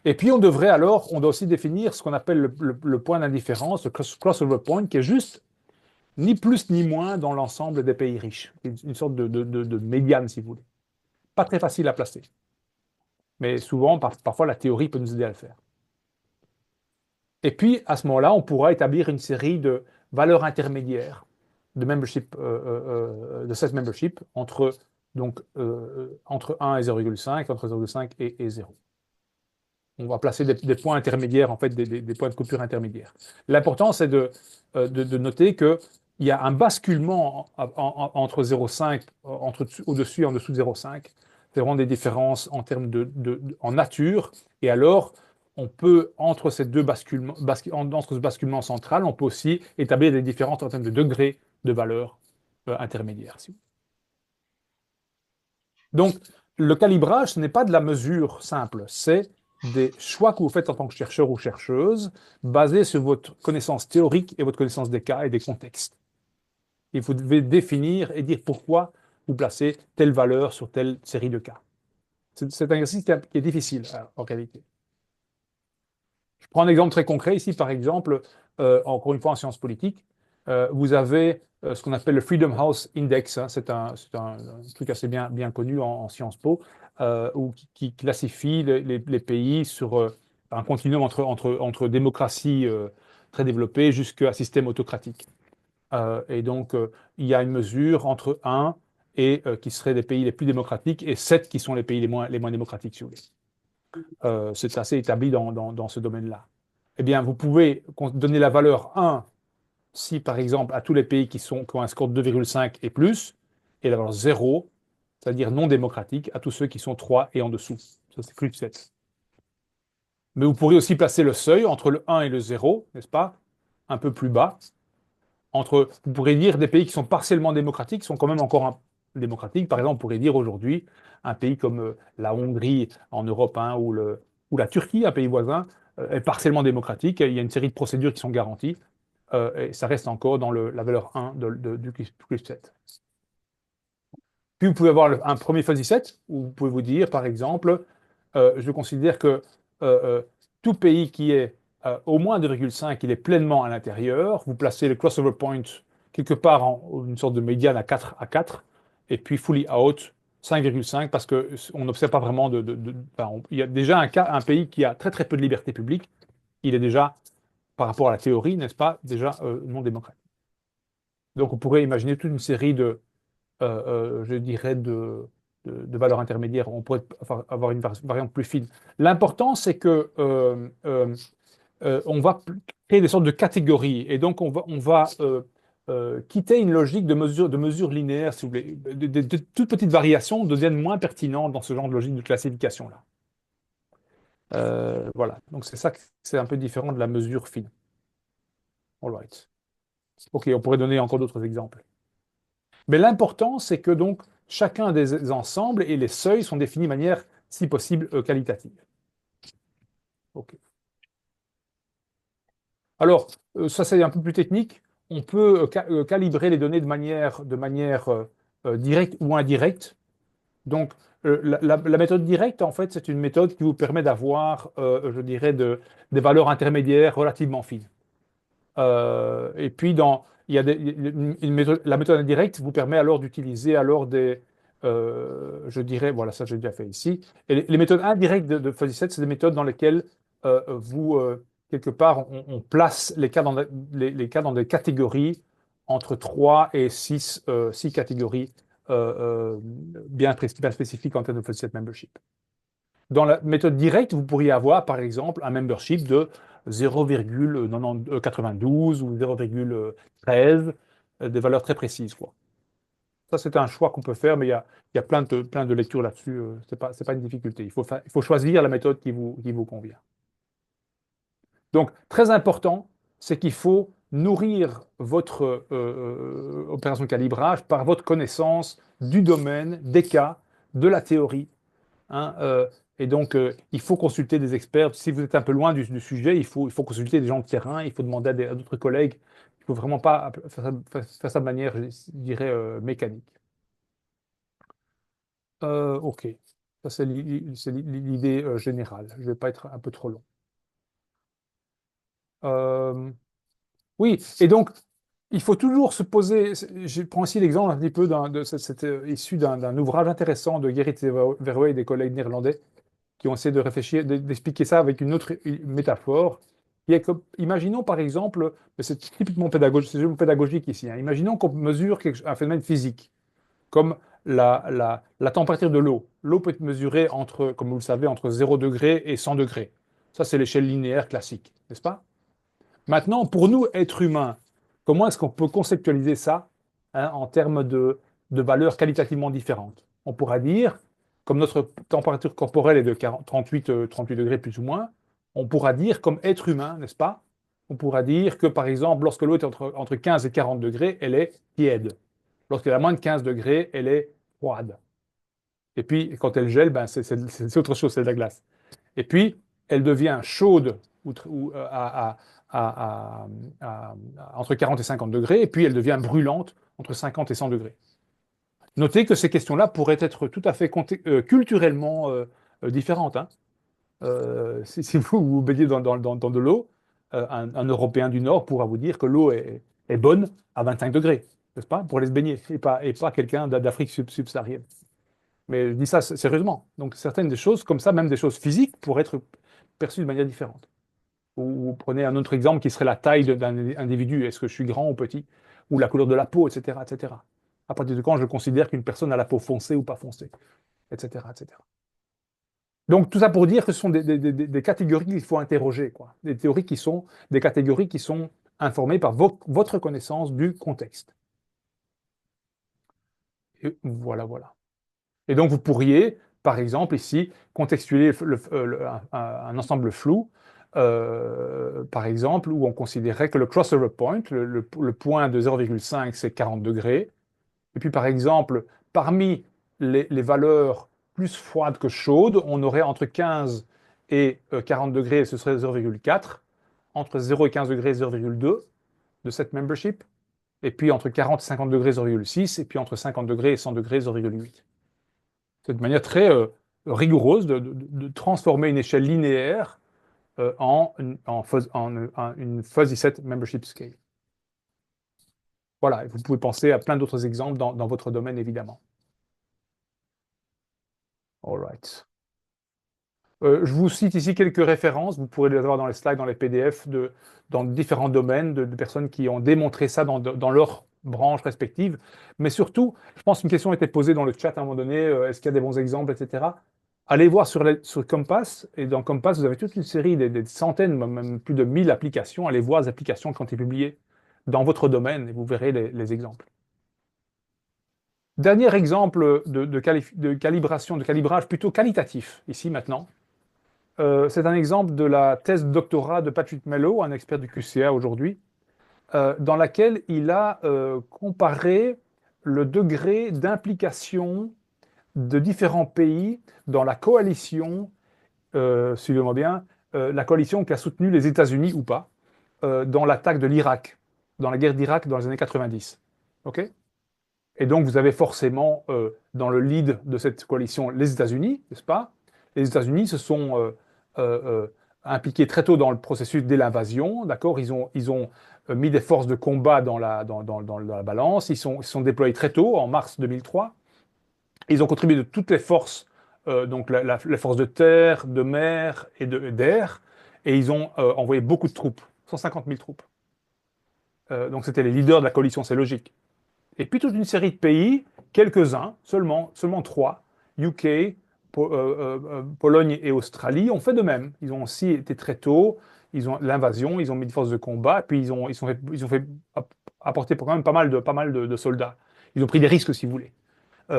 Et puis, on doit aussi définir ce qu'on appelle le point d'indifférence, le crossover point, qui est juste ni plus ni moins dans l'ensemble des pays riches. Une sorte de médiane, si vous voulez. Pas très facile à placer. Mais souvent, parfois, la théorie peut nous aider à le faire. Et puis, à ce moment-là, on pourra établir une série de valeurs intermédiaires de membership, de set membership entre 1 et 0,5, entre 0,5 et 0. On va placer des points intermédiaires, en fait, des points de coupure intermédiaires. L'important, c'est de noter qu'il y a un basculement entre 0,5, au-dessus et en dessous de 0,5. C'est vraiment des différences en termes en nature. Et alors, on peut, entre ces deux basculements, entre ce basculement central, on peut aussi établir des différences en termes de degrés de valeur intermédiaire. Donc, le calibrage, ce n'est pas de la mesure simple, c'est des choix que vous faites en tant que chercheur ou chercheuse, basés sur votre connaissance théorique et votre connaissance des cas et des contextes. Et vous devez définir et dire pourquoi vous placez telle valeur sur telle série de cas. C'est un exercice qui est difficile en réalité. Je prends un exemple très concret ici, par exemple, encore une fois en sciences politiques, vous avez ce qu'on appelle le Freedom House Index, hein, c'est un truc assez bien connu en Sciences Po, qui classifie les pays sur un continuum entre démocratie très développée jusqu'à système autocratique. Et donc, il y a une mesure entre 1 et qui seraient les pays les plus démocratiques et 7 qui sont les pays les moins démocratiques, si vous voulez. C'est assez établi dans ce domaine-là. Eh bien, vous pouvez donner la valeur 1 si, par exemple, à tous les pays qui ont un score de 2,5 et plus, et la valeur 0, c'est-à-dire non démocratique, à tous ceux qui sont 3 et en dessous. Ça, c'est plus de 7. Mais vous pourriez aussi placer le seuil entre le 1 et le 0, n'est-ce pas? Un peu plus bas. Vous pourrez dire des pays qui sont partiellement démocratiques sont quand même encore démocratiques. Par exemple, on pourrait dire aujourd'hui un pays comme la Hongrie en Europe, hein, ou la Turquie, un pays voisin, est partiellement démocratique. Il y a une série de procédures qui sont garanties. Et ça reste encore dans la valeur 1 du plus 7. Puis vous pouvez avoir un premier fuzzy set, où vous pouvez vous dire, par exemple, je considère que tout pays qui est au moins 2,5, il est pleinement à l'intérieur. Vous placez le crossover point quelque part en une sorte de médiane à 4, et puis fully out 5,5, parce qu'on n'observe pas vraiment il y a déjà un pays qui a très très peu de liberté publique. Il est déjà, par rapport à la théorie, n'est-ce pas, déjà non démocratique. Donc on pourrait imaginer toute une série je dirais, de valeurs intermédiaires. On pourrait avoir une variante plus fine. L'important, c'est que on va créer des sortes de catégories, et donc on va quitter une logique de mesure linéaire, si vous voulez. De toutes petites variations deviennent moins pertinentes dans ce genre de logique de classification-là. Voilà. Donc c'est ça que c'est un peu différent de la mesure fine. All right. OK, on pourrait donner encore d'autres exemples. Mais l'important, c'est que donc chacun des ensembles et les seuils sont définis de manière, si possible, qualitative. OK. Alors, ça c'est un peu plus technique. On peut calibrer les données de manière directe ou indirecte. Donc, la méthode directe, en fait, c'est une méthode qui vous permet d'avoir, je dirais, des valeurs intermédiaires relativement fines. Et puis, il y a la méthode indirecte vous permet alors d'utiliser alors je dirais, voilà, ça j'ai déjà fait ici. Et les méthodes indirectes de fuzzy set, c'est des méthodes dans lesquelles quelque part, on place les cas les cas dans des catégories entre 3 et 6 catégories bien spécifiques en termes de fuzzy set membership. Dans la méthode directe, vous pourriez avoir, par exemple, un membership de 0,92 ou 0,13, des valeurs très précises, quoi. Ça, c'est un choix qu'on peut faire, mais il y a plein de lectures là-dessus. Ce n'est pas une difficulté. Il faut choisir la méthode qui vous convient. Donc, très important, c'est qu'il faut nourrir votre opération de calibrage par votre connaissance du domaine, des cas, de la théorie hein, et donc, il faut consulter des experts. Si vous êtes un peu loin du sujet, il faut consulter des gens de terrain, il faut demander à d'autres collègues. Il ne faut vraiment pas faire ça de manière, je dirais, mécanique. OK. Ça, c'est l'idée générale. Je ne vais pas être un peu trop long. Euh, oui, et donc, il faut toujours se poser. Je prends ici l'exemple un petit peu c'était issu d'un ouvrage intéressant de Gerrit Verwey et des collègues néerlandais qui ont essayé de réfléchir, d'expliquer ça avec une métaphore. Qui est imaginons par exemple, mais c'est typiquement pédagogique ici, hein, imaginons qu'on mesure un phénomène physique, comme la température de l'eau. L'eau peut être mesurée entre, comme vous le savez, entre 0 degré et 100 degrés. Ça, c'est l'échelle linéaire classique, n'est-ce pas? Maintenant, pour nous, êtres humains, comment est-ce qu'on peut conceptualiser ça, hein, en termes de valeurs qualitativement différentes? On pourra dire, comme notre température corporelle est de 38 degrés plus ou moins, on pourra dire comme être humain, n'est-ce pas? On pourra dire que, par exemple, lorsque l'eau est entre 15 et 40 degrés, elle est tiède. Lorsqu'elle est à moins de 15 degrés, elle est froide. Et puis, quand elle gèle, ben, c'est autre chose, c'est de la glace. Et puis, elle devient chaude entre 40 et 50 degrés, et puis elle devient brûlante entre 50 et 100 degrés. Notez que ces questions-là pourraient être tout à fait culturellement différentes, hein. Si vous baignez dans de l'eau, un Européen du Nord pourra vous dire que l'eau est bonne à 25 degrés, n'est-ce pas, pour aller se baigner, et pas quelqu'un d'Afrique subsaharienne. Mais je dis ça sérieusement. Donc certaines des choses comme ça, même des choses physiques, pourraient être perçues de manière différente. Ou vous prenez un autre exemple qui serait la taille d'un individu. Est-ce que je suis grand ou petit? Ou la couleur de la peau, etc., etc. À partir de quand je considère qu'une personne a la peau foncée ou pas foncée, etc., etc. Donc tout ça pour dire que ce sont des catégories qu'il faut interroger, quoi. Des théories qui sont des catégories qui sont informées par votre connaissance du contexte. Et voilà, voilà. Et donc, vous pourriez, par exemple, ici, contextualiser un ensemble flou, par exemple, où on considérait que le crossover point, le point de 0,5, c'est 40 degrés. Et puis, par exemple, parmi les valeurs plus froides que chaudes, on aurait entre 15 et 40 degrés, ce serait 0,4. Entre 0 et 15 degrés, 0,2 de cette membership. Et puis, entre 40 et 50 degrés, 0,6. Et puis, entre 50 degrés et 100 degrés, 0,8. C'est une manière très rigoureuse de transformer une échelle linéaire en une fuzzy set membership scale. Voilà, et vous pouvez penser à plein d'autres exemples dans votre domaine, évidemment. All right. Je vous cite ici quelques références, vous pourrez les avoir dans les slides, dans les PDF, dans différents domaines, de personnes qui ont démontré ça dans leur branche respective. Mais surtout, je pense qu'une question a été posée dans le chat à un moment donné, est-ce qu'il y a des bons exemples, etc. Allez voir sur Compass, et dans Compass, vous avez toute une série, des centaines, même plus de 1000 applications. Allez voir les applications qui ont été publiées dans votre domaine, et vous verrez les exemples. Dernier exemple de calibration, de calibrage plutôt qualitatif, ici maintenant. C'est un exemple de la thèse de doctorat de Patrick Mello, un expert du QCA aujourd'hui, dans laquelle il a comparé le degré d'implication de différents pays dans la coalition, suivez-moi bien, la coalition qui a soutenu les États-Unis ou pas, dans l'attaque de l'Irak, dans la guerre d'Irak dans les années 90. OK? Et donc, vous avez forcément dans le lead de cette coalition les États-Unis, n'est-ce pas? Les États-Unis se sont impliqués très tôt dans le processus dès l'invasion, d'accord? Ils ont mis des forces de combat dans la balance, ils sont déployés très tôt, en mars 2003. Ils ont contribué de toutes les forces, donc les forces de terre, de mer et d'air, et ils ont envoyé beaucoup de troupes, 150 000 troupes. Donc c'était les leaders de la coalition, c'est logique. Et puis toute une série de pays, quelques-uns, seulement trois, UK, Pologne et Australie, ont fait de même. Ils ont aussi été très tôt, ils ont l'invasion, ils ont mis des forces de combat, puis ils ont fait apporter quand même pas mal de soldats. Ils ont pris des risques, si vous voulez,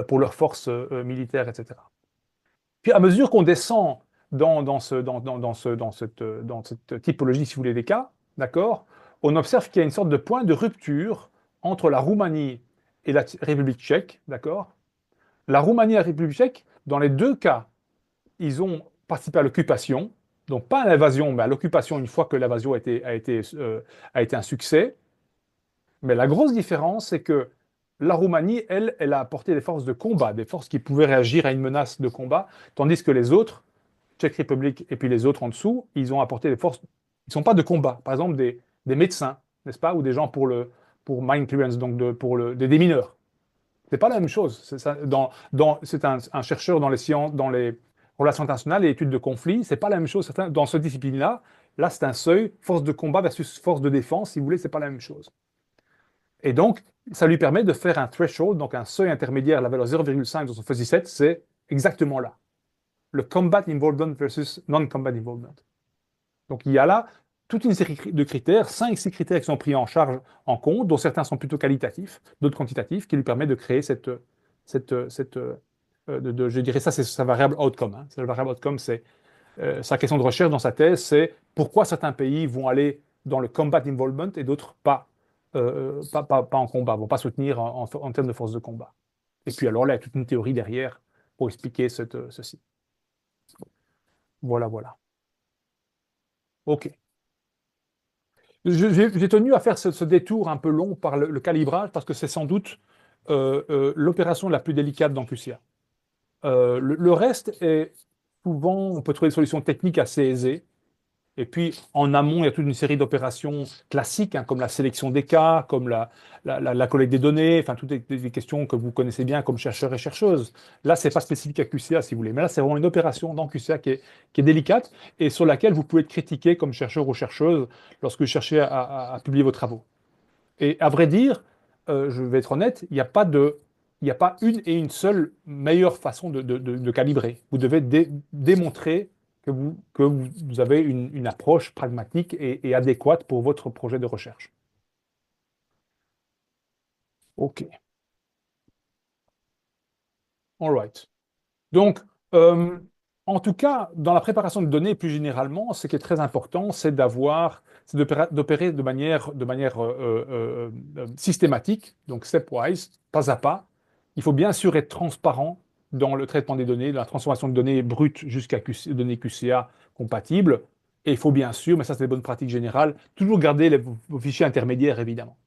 pour leurs forces militaires, etc. Puis à mesure qu'on descend dans cette typologie, si vous voulez, des cas, d'accord, on observe qu'il y a une sorte de point de rupture entre la Roumanie et la République tchèque, d'accord? La Roumanie et la République tchèque, dans les deux cas, ils ont participé à l'occupation, donc pas à l'invasion, mais à l'occupation une fois que l'invasion a été un succès. Mais la grosse différence, c'est que la Roumanie, elle a apporté des forces de combat, des forces qui pouvaient réagir à une menace de combat, tandis que les autres, Tchèque République et puis les autres en dessous, ils ont apporté des forces, ils ne sont pas de combat. Par exemple, des médecins, n'est-ce pas, ou des gens pour mind clearance, donc des démineurs. C'est pas la même chose. C'est un chercheur dans les sciences, dans les relations internationales et études de conflit. C'est pas la même chose. Dans cette discipline-là, là, c'est un seuil, force de combat versus force de défense. Si vous voulez, c'est pas la même chose. Et donc, ça lui permet de faire un threshold, donc un seuil intermédiaire, la valeur 0,5 dans son fuzzy set, c'est exactement là. Le combat involvement versus non-combat involvement. Donc, il y a là toute une série de critères, 5-6 critères qui sont pris en charge en compte, dont certains sont plutôt qualitatifs, d'autres quantitatifs, qui lui permettent de créer je dirais ça, c'est sa variable outcome. Hein. Sa variable outcome, c'est sa question de recherche dans sa thèse, c'est pourquoi certains pays vont aller dans le combat involvement et d'autres pas en combat, vont pas soutenir en termes de force de combat. Et puis alors là, il y a toute une théorie derrière pour expliquer ceci. Voilà, voilà. OK. J'ai tenu à faire ce détour un peu long par le calibrage parce que c'est sans doute l'opération la plus délicate dans QCA. Le reste est souvent, on peut trouver des solutions techniques assez aisées. Et puis, en amont, il y a toute une série d'opérations classiques, hein, comme la sélection des cas, comme la collecte des données, enfin, toutes des questions que vous connaissez bien comme chercheurs et chercheuses. Là, ce n'est pas spécifique à QCA, si vous voulez. Mais là, c'est vraiment une opération dans QCA qui est délicate et sur laquelle vous pouvez être critiqué comme chercheur ou chercheuse lorsque vous cherchez à publier vos travaux. Et à vrai dire, je vais être honnête, il n'y a pas une et une seule meilleure façon de calibrer. Vous devez démontrer que vous avez une approche pragmatique et adéquate pour votre projet de recherche. OK. All right. Donc, en tout cas, dans la préparation de données, plus généralement, ce qui est très important, c'est d'opérer de manière systématique, donc stepwise, pas à pas. Il faut bien sûr être transparent dans le traitement des données, dans la transformation de données brutes jusqu'à données QCA compatibles. Et il faut bien sûr, mais ça c'est des bonnes pratiques générales, toujours garder vos fichiers intermédiaires, évidemment.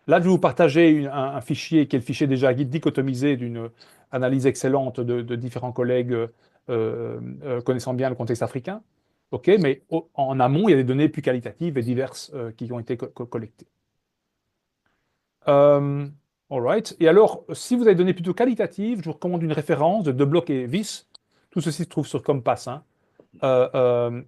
Là, je vais vous partager un fichier qui est le fichier déjà dichotomisé d'une analyse excellente de différents collègues connaissant bien le contexte africain. OK, mais en amont, il y a des données plus qualitatives et diverses qui ont été collectées. All right. Et alors, si vous avez des données plutôt qualitatives, je vous recommande une référence de Deblock et Wyss. Tout ceci se trouve sur Compass. Hein.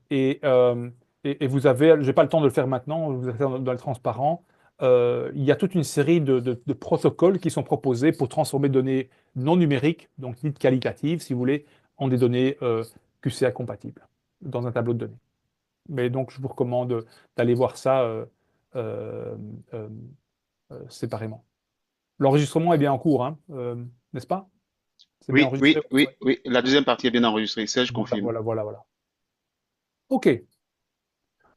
Et vous avez, je n'ai pas le temps de le faire maintenant, vous êtes dans le transparent. Il y a toute une série de protocoles qui sont proposés pour transformer des données non numériques, donc dites qualitatives, si vous voulez, en des données QCA compatibles dans un tableau de données. Mais donc, je vous recommande d'aller voir ça séparément. L'enregistrement est bien en cours, hein, n'est-ce pas? C'est bien Oui, enregistré? oui. La deuxième partie est bien enregistrée, ça, je confirme. Voilà. OK.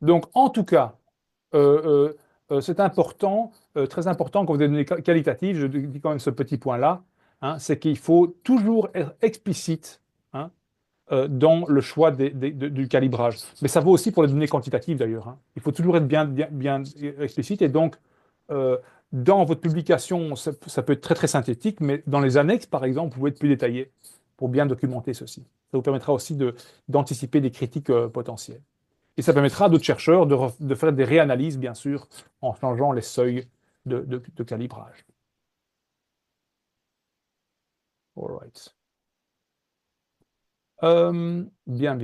Donc, en tout cas, c'est important, très important quand vous avez des données qualitatives, je dis quand même ce petit point-là, hein, c'est qu'il faut toujours être explicite hein, dans le choix du calibrage. Mais ça vaut aussi pour les données quantitatives d'ailleurs. Hein. Il faut toujours être bien explicite et donc dans votre publication, ça peut être très très synthétique, mais dans les annexes, par exemple, vous pouvez être plus détaillé pour bien documenter ceci. Ça vous permettra aussi d'anticiper des critiques potentielles. Et ça permettra à d'autres chercheurs de faire des réanalyses, bien sûr, en changeant les seuils de calibrage. All right. Bien.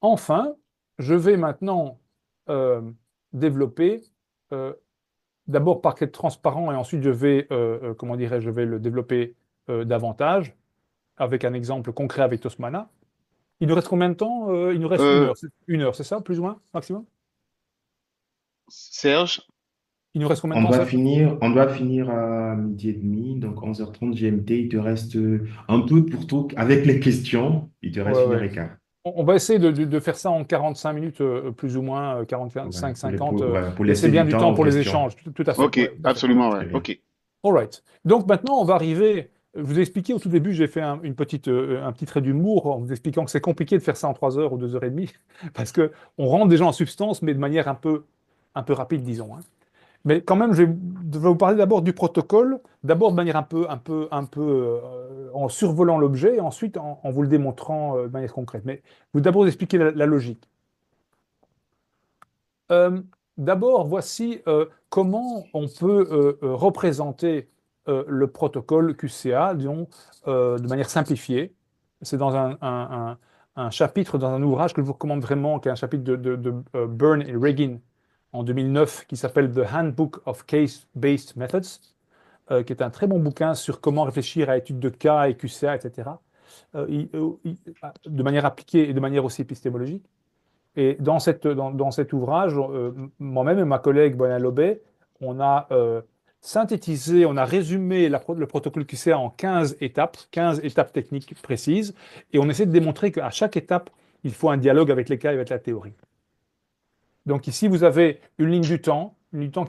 Enfin, je vais maintenant développer, d'abord par être transparent, et ensuite je vais, je vais le développer davantage, avec un exemple concret avec Tosmana. Il nous reste combien de temps? Il nous reste une heure. Une heure, c'est ça, plus ou moins, maximum? Serge, Il nous reste combien de temps, Serge? On doit finir à 12h30, donc 11h30 GMT. Il te reste un peu pour tout, avec les questions, il te reste une heure Ouais. et quart. On va essayer de faire ça en 45 minutes, plus ou moins, 45, 50. Pour Laisser laisser bien du du temps temps aux pour les questions. échanges. Tout à fait. ok, Ouais, tout à fait. absolument, Très ouais, bien. ok. All right. Donc maintenant, on va arriver Je vous ai expliqué au tout début, j'ai fait un petit trait d'humour en vous expliquant que c'est compliqué de faire ça en 3 heures ou 2 heures et demie, parce qu'on rentre déjà en substance, mais de manière un peu rapide, disons, hein. Mais quand même, je vais vous parler d'abord du protocole, d'abord de manière en survolant l'objet, et ensuite en vous le démontrant de manière concrète. Mais je vais d'abord vous expliquer la logique. Euh, D'abord, voici comment on peut représenter le protocole QCA, disons, de manière simplifiée. C'est dans un chapitre, dans un ouvrage que je vous recommande vraiment, qui est un chapitre de Byrne et Regin en 2009, qui s'appelle The Handbook of Case-Based Methods, qui est un très bon bouquin sur comment réfléchir à études de cas et QCA, etc., de manière appliquée et de manière aussi épistémologique. Et dans cet ouvrage, moi-même et ma collègue Boyan Lobé, on a synthétisé, on a résumé le protocole QCA en 15 étapes techniques précises, et on essaie de démontrer qu'à chaque étape, il faut un dialogue avec les cas et avec la théorie. Donc ici, vous avez une ligne du temps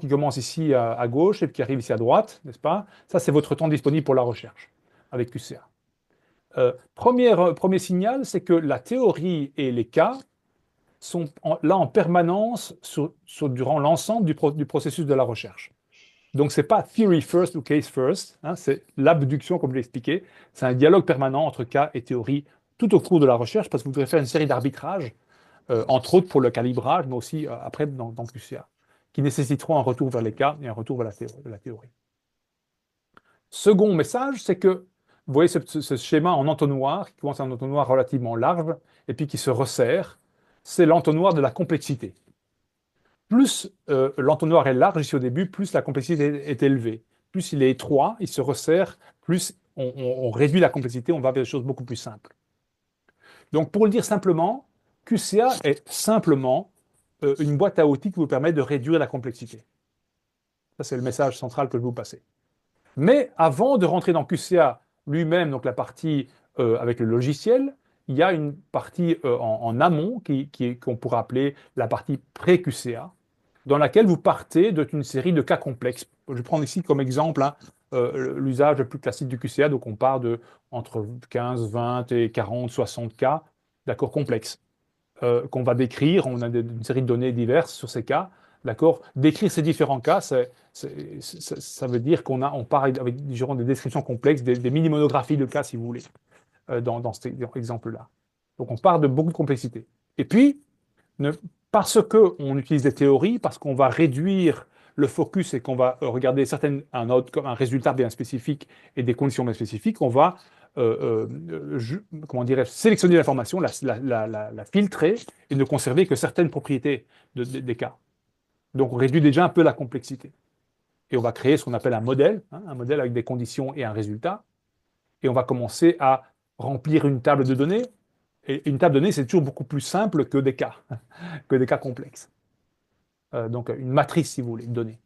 qui commence ici à gauche et qui arrive ici à droite, n'est-ce pas? Ça, c'est votre temps disponible pour la recherche avec QCA. Premier signal, c'est que la théorie et les cas sont là en permanence durant l'ensemble du processus de la recherche. Donc, ce n'est pas theory first ou case first, hein, c'est l'abduction, comme je l'ai expliqué. C'est un dialogue permanent entre cas et théorie tout au cours de la recherche, parce que vous devez faire une série d'arbitrages, entre autres pour le calibrage, mais aussi après dans QCA, qui nécessiteront un retour vers les cas et un retour vers la théorie. Second message, c'est que vous voyez ce schéma en entonnoir, qui commence à un entonnoir relativement large, et puis qui se resserre, c'est l'entonnoir de la complexité. Plus l'entonnoir est large ici au début, plus la complexité est élevée. Plus il est étroit, il se resserre, plus on réduit la complexité, on va vers des choses beaucoup plus simples. Donc pour le dire simplement, QCA est simplement une boîte à outils qui vous permet de réduire la complexité. Ça, c'est le message central que je vais vous passer. Mais avant de rentrer dans QCA lui-même, donc la partie avec le logiciel, il y a une partie en amont qu'on pourrait appeler la partie pré-QCA, dans laquelle vous partez d'une série de cas complexes. Je vais prendre ici comme exemple hein, l'usage le plus classique du QCA, donc on part de entre 15, 20 et 40, 60 cas, d'accord, complexes, qu'on va décrire. On a une série de données diverses sur ces cas, d'accord. Décrire ces différents cas, ça veut dire on part avec des descriptions complexes, des mini-monographies de cas, si vous voulez, dans cet exemple-là. Donc on part de beaucoup de complexité. Et puis, parce qu'on utilise des théories, parce qu'on va réduire le focus et qu'on va regarder un résultat bien spécifique et des conditions bien spécifiques, on va comment dirais-je, sélectionner l'information, la filtrer et ne conserver que certaines propriétés des cas. Donc on réduit déjà un peu la complexité. Et on va créer ce qu'on appelle un modèle avec des conditions et un résultat. Et on va commencer à remplir une table de données. Et une table de données, c'est toujours beaucoup plus simple que des cas complexes. Donc une matrice, si vous voulez, de données.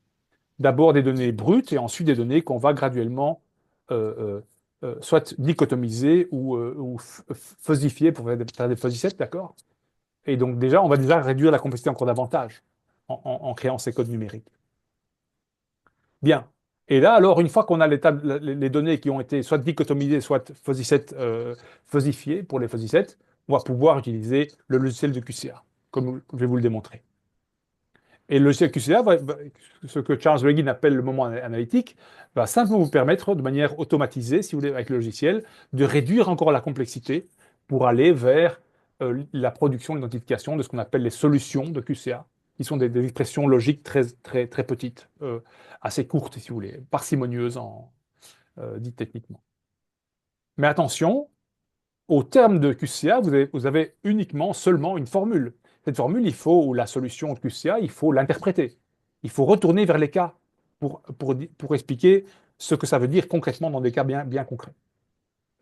D'abord des données brutes et ensuite des données qu'on va graduellement soit dichotomiser ou fusifier pour faire des fuzzy sets, d'accord? Et donc déjà, on va déjà réduire la complexité encore davantage en créant ces codes numériques. Bien. Et là, alors, une fois qu'on a les données qui ont été soit dichotomisées, soit fusifiées pour les fuzzy sets, on va pouvoir utiliser le logiciel de QCA, comme je vais vous le démontrer. Et le logiciel QCA, ce que Charles Regin appelle le moment analytique, va simplement vous permettre, de manière automatisée, si vous voulez, avec le logiciel, de réduire encore la complexité pour aller vers la production, l'identification de ce qu'on appelle les solutions de QCA, qui sont des expressions logiques très, très, très petites, assez courtes, si vous voulez, parcimonieuses, dites techniquement. Mais attention, au terme de QCA, vous avez uniquement seulement une formule. Cette formule, ou la solution de QCA, il faut l'interpréter. Il faut retourner vers les cas pour expliquer ce que ça veut dire concrètement dans des cas bien, bien concrets.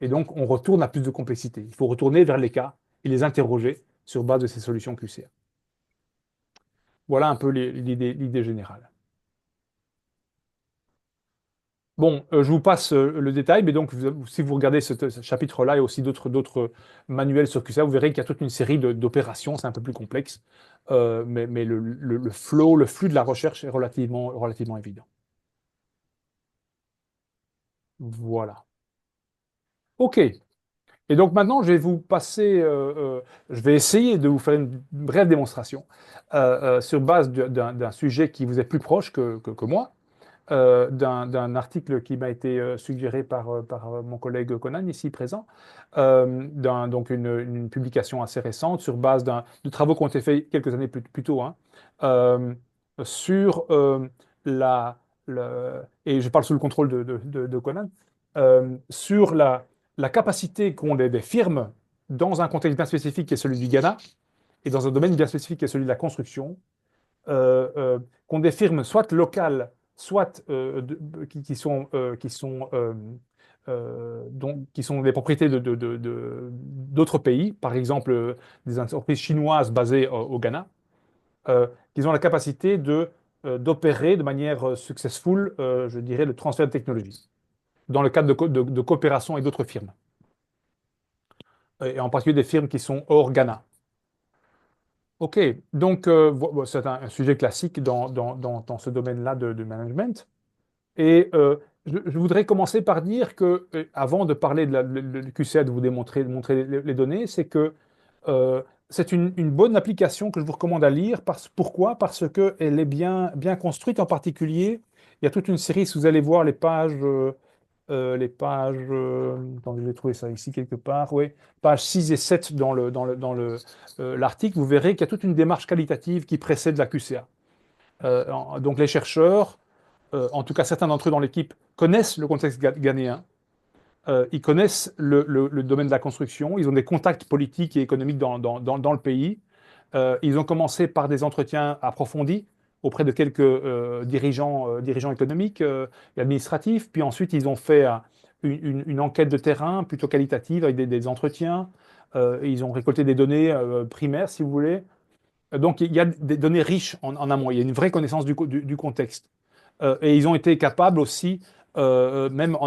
Et donc, on retourne à plus de complexité. Il faut retourner vers les cas et les interroger sur base de ces solutions QCA. Voilà un peu l'idée générale. Bon, je vous passe le détail, mais donc si vous regardez ce chapitre-là et aussi d'autres manuels sur QCA, vous verrez qu'il y a toute une série d'opérations, c'est un peu plus complexe, mais le flux de la recherche est relativement évident. Voilà. OK. Et donc maintenant, je vais vous passer, je vais essayer de vous faire une brève démonstration sur base d'un sujet qui vous est plus proche que moi, d'un article qui m'a été suggéré par mon collègue Conan, ici présent, donc une publication assez récente sur base de travaux qui ont été faits quelques années plus tôt, hein, euh, sur la, et je parle sous le contrôle de Conan, sur la capacité qu'ont des firmes dans un contexte bien spécifique qui est celui du Ghana et dans un domaine bien spécifique qui est celui de la construction, qu'ont des firmes soit locales, soit qui sont des propriétés d'autres pays, par exemple des entreprises chinoises basées au Ghana, qui ont la capacité d'opérer de manière successful, je dirais, le transfert de technologie, dans le cadre de coopération avec d'autres firmes, et en particulier des firmes qui sont hors Ghana. OK, donc c'est un sujet classique dans ce domaine-là de management. Et je voudrais commencer par dire que, avant de parler du QCA, de montrer les données, c'est que c'est une bonne application que je vous recommande à lire. Pourquoi? Parce qu'elle est bien construite. En particulier, il y a toute une série, si vous allez voir attendez, je vais trouver ça ici quelque part, oui, pages 6 et 7 l'article, vous verrez qu'il y a toute une démarche qualitative qui précède la QCA. Donc les chercheurs, en tout cas certains d'entre eux dans l'équipe, connaissent le contexte ghanéen, ils connaissent le domaine de la construction, ils ont des contacts politiques et économiques dans le pays. Ils ont commencé par des entretiens approfondis auprès de quelques dirigeants économiques et administratifs, puis ensuite ils ont fait une enquête de terrain plutôt qualitative avec des entretiens. Ils ont récolté des données primaires, si vous voulez. Donc il y a des données riches en amont, il y a une vraie connaissance du contexte. Et ils ont été capables aussi, même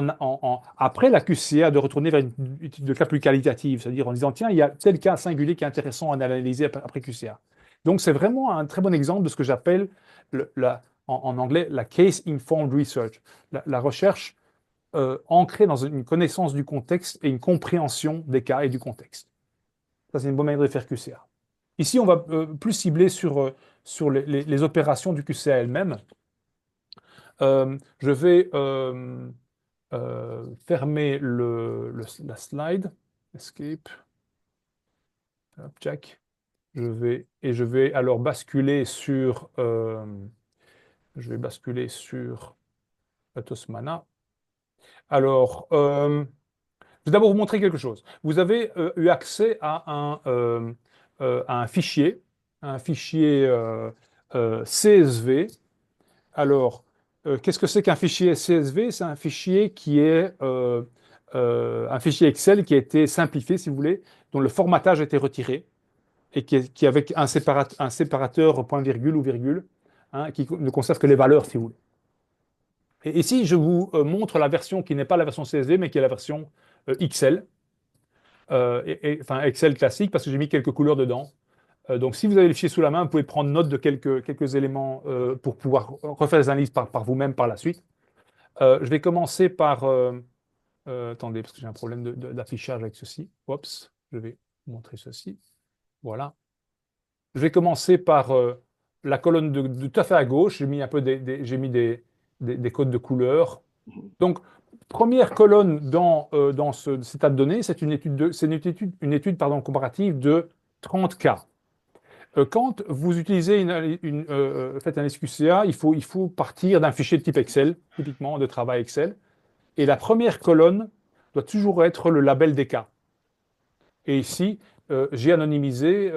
après la QCA, de retourner vers une étude de cas plus qualitative, c'est-à-dire en disant, tiens, il y a tel cas singulier qui est intéressant à analyser après QCA. Donc c'est vraiment un très bon exemple de ce que j'appelle, en anglais, la Case Informed Research, la recherche ancrée dans une connaissance du contexte et une compréhension des cas et du contexte. Ça, c'est une bonne manière de faire QCA. Ici, on va plus cibler sur les opérations du QCA elles-mêmes. Je vais fermer la slide. Escape. Hop, check. Je vais alors basculer je vais basculer sur Tosmana. Alors, je vais d'abord vous montrer quelque chose. Vous avez eu accès à un fichier CSV. Alors, qu'est-ce que c'est qu'un fichier CSV? C'est un fichier qui est un fichier Excel qui a été simplifié, si vous voulez, dont le formatage a été retiré et qui est avec un séparateur point-virgule ou virgule, hein, qui ne conserve que les valeurs, si vous voulez. Et ici, je vous montre la version qui n'est pas la version CSV, mais qui est la version Excel, enfin Excel classique, parce que j'ai mis quelques couleurs dedans. Donc, si vous avez le fichier sous la main, vous pouvez prendre note de quelques éléments pour pouvoir refaire les analyses par vous-même par la suite. Je vais commencer par... attendez, parce que j'ai un problème d'affichage avec ceci. Oups, je vais vous montrer ceci. Voilà. Je vais commencer par la colonne de tout à fait à gauche. J'ai mis un peu j'ai mis des codes de couleurs. Donc, première colonne dans cet tas de données, c'est une étude pardon, comparative de 30 cas. Quand vous utilisez faites un SQCA, il faut partir d'un fichier de type Excel, typiquement de travail Excel. Et la première colonne doit toujours être le label des cas. Et ici, j'ai anonymisé,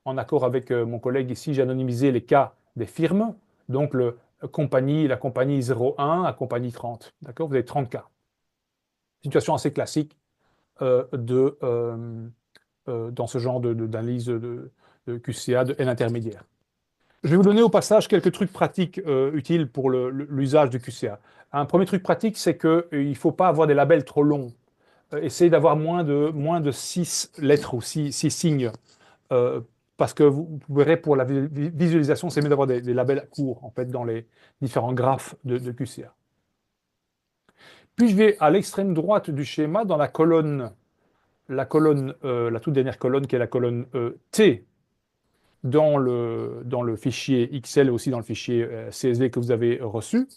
en accord avec mon collègue ici, j'ai anonymisé les cas des firmes. Donc, la compagnie 01 à compagnie 30. D'accord? Vous avez 30 cas. Situation assez classique dans ce genre d'analyse de QCA de N intermédiaire. Je vais vous donner au passage quelques trucs pratiques utiles pour l'usage du QCA. Un premier truc pratique, c'est qu'il ne faut pas avoir des labels trop longs. Essayez d'avoir moins de 6 lettres ou 6 signes. Parce que vous verrez, pour la visualisation, c'est mieux d'avoir des labels courts, en fait, dans les différents graphes de QCA. Puis je vais à l'extrême droite du schéma dans la toute dernière colonne qui est la colonne T dans le fichier XL et aussi dans le fichier CSV que vous avez reçu.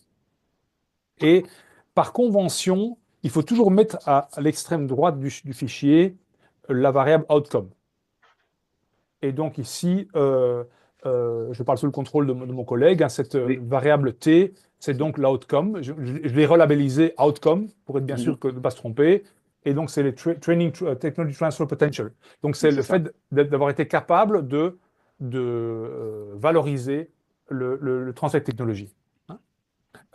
Et par convention, il faut toujours mettre à l'extrême droite du fichier la variable outcome. Et donc ici, je parle sous le contrôle de mon collègue, hein, cette Oui. variable T, c'est donc l'outcome. Je l'ai relabellisé outcome pour être bien sûr de ne pas se tromper. Et donc, c'est le Training Technology Transfer Potential. Donc, c'est Oui, le c'est ça. fait d'avoir été capable de valoriser le transfert de technologie. Hein.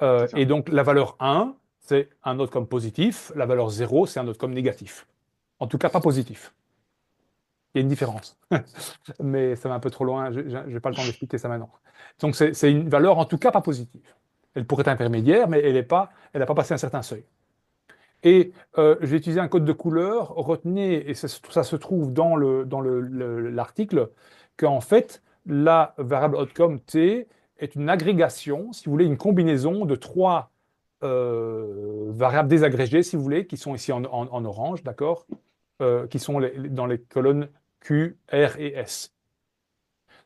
C'est ça. Et donc, la valeur 1, c'est un outcome positif. La valeur 0, c'est un outcome négatif. En tout cas, pas positif. Il y a une différence. Mais ça va un peu trop loin. Je n'ai pas le temps d'expliquer ça maintenant. Donc, c'est une valeur en tout cas pas positive. Elle pourrait être intermédiaire, mais elle n'a pas passé un certain seuil. Et je vais utiliser un code de couleur. Retenez, et ça se trouve dans l'article, qu'en fait, la variable outcome T est une agrégation, si vous voulez, une combinaison de trois variables désagrégées, si vous voulez, qui sont ici en orange, d'accord, qui sont dans les colonnes Q, R et S.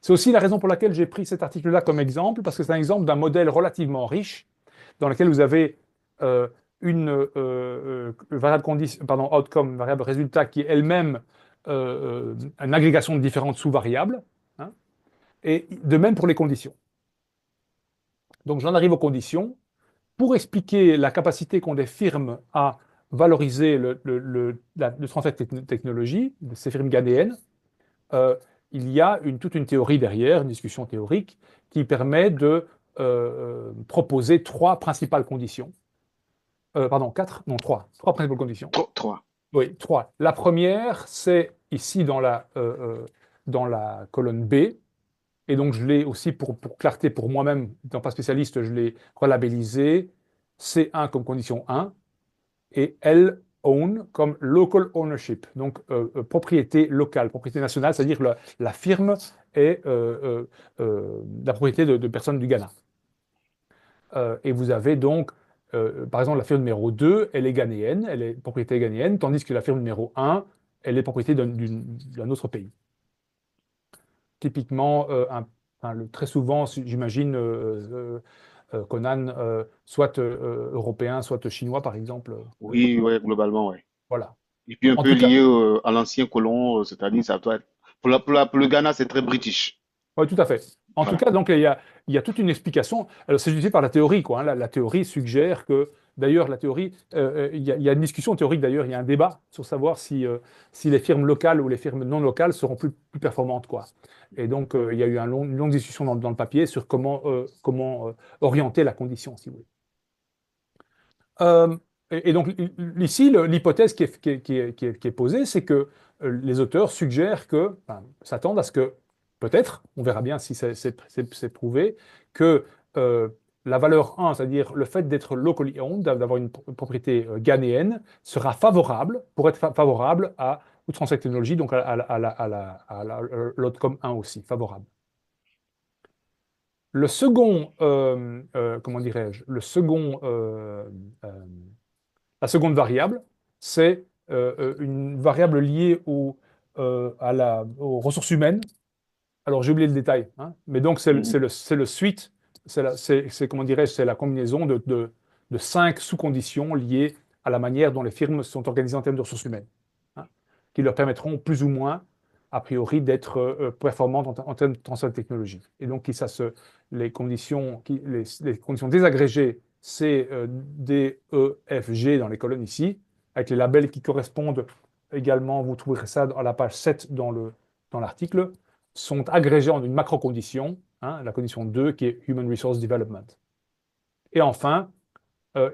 C'est aussi la raison pour laquelle j'ai pris cet article-là comme exemple, parce que c'est un exemple d'un modèle relativement riche, dans lequel vous avez euh, une variable outcome, variable résultat, qui est elle-même une agrégation de différentes sous-variables, hein, et de même pour les conditions. Donc j'en arrive aux conditions. Pour expliquer la capacité qu'ont des firmes à valoriser le transfert de technologie, ces firmes ghanéennes, euh, il y a toute une théorie derrière, une discussion théorique, qui permet de proposer trois principales conditions. Pardon, quatre? Non, trois. Trois principales conditions. Trois. Oui, trois. La première, c'est ici dans la colonne B. Et donc, je l'ai aussi, pour clarté, pour moi-même, n'étant pas spécialiste, je l'ai relabellisé C1 comme condition 1 et L own comme local ownership, donc propriété locale, propriété nationale, c'est-à-dire la firme est la propriété de personnes du Ghana. Et vous avez donc, par exemple, la firme numéro 2, elle est ghanéenne, elle est propriété ghanéenne, tandis que la firme numéro 1, elle est propriété d'un autre pays. Typiquement, très souvent, j'imagine, Conan, soit européen, soit chinois, par exemple. Oui, ouais, globalement, ouais. Voilà. Et puis un En peu tout cas, lié à l'ancien colon, c'est-à-dire ça doit être. Pour le Ghana, c'est très british. oui, tout à fait. En tout Voilà. cas, donc, il y a toute une explication. Alors, c'est justifié par la théorie, quoi, hein. La théorie suggère que, d'ailleurs, la théorie, il y a une discussion théorique, d'ailleurs, il y a un débat sur savoir si les firmes locales ou les firmes non locales seront plus performantes, quoi. Et donc, il y a eu une longue discussion dans le papier sur comment orienter la condition, si vous voulez. Euh, et donc, ici, l'hypothèse qui est posée, c'est que les auteurs suggèrent s'attendent à ce que, peut-être, on verra bien si c'est prouvé, que la valeur 1, c'est-à-dire le fait d'être locally owned, d'avoir une propriété ghanéenne, sera favorable, pour être favorable au transfert de technologie, donc à l'outcome 1 aussi, favorable. Le second, comment dirais-je, euh, la seconde variable, c'est une variable liée aux ressources humaines. Alors, j'ai oublié le détail, hein, mais donc Mhm. c'est le suite, comment dirais-je, c'est la combinaison de cinq sous-conditions liées à la manière dont les firmes sont organisées en termes de ressources humaines, hein, qui leur permettront plus ou moins, a priori, d'être performantes en termes de transfert de technologie. Et donc, les conditions, les conditions désagrégées, C, D, E, F, G dans les colonnes ici, avec les labels qui correspondent également, vous trouverez ça à la page 7 dans l'article, sont agrégés en une macro-condition, hein, la condition 2 qui est Human Resource Development. Et enfin,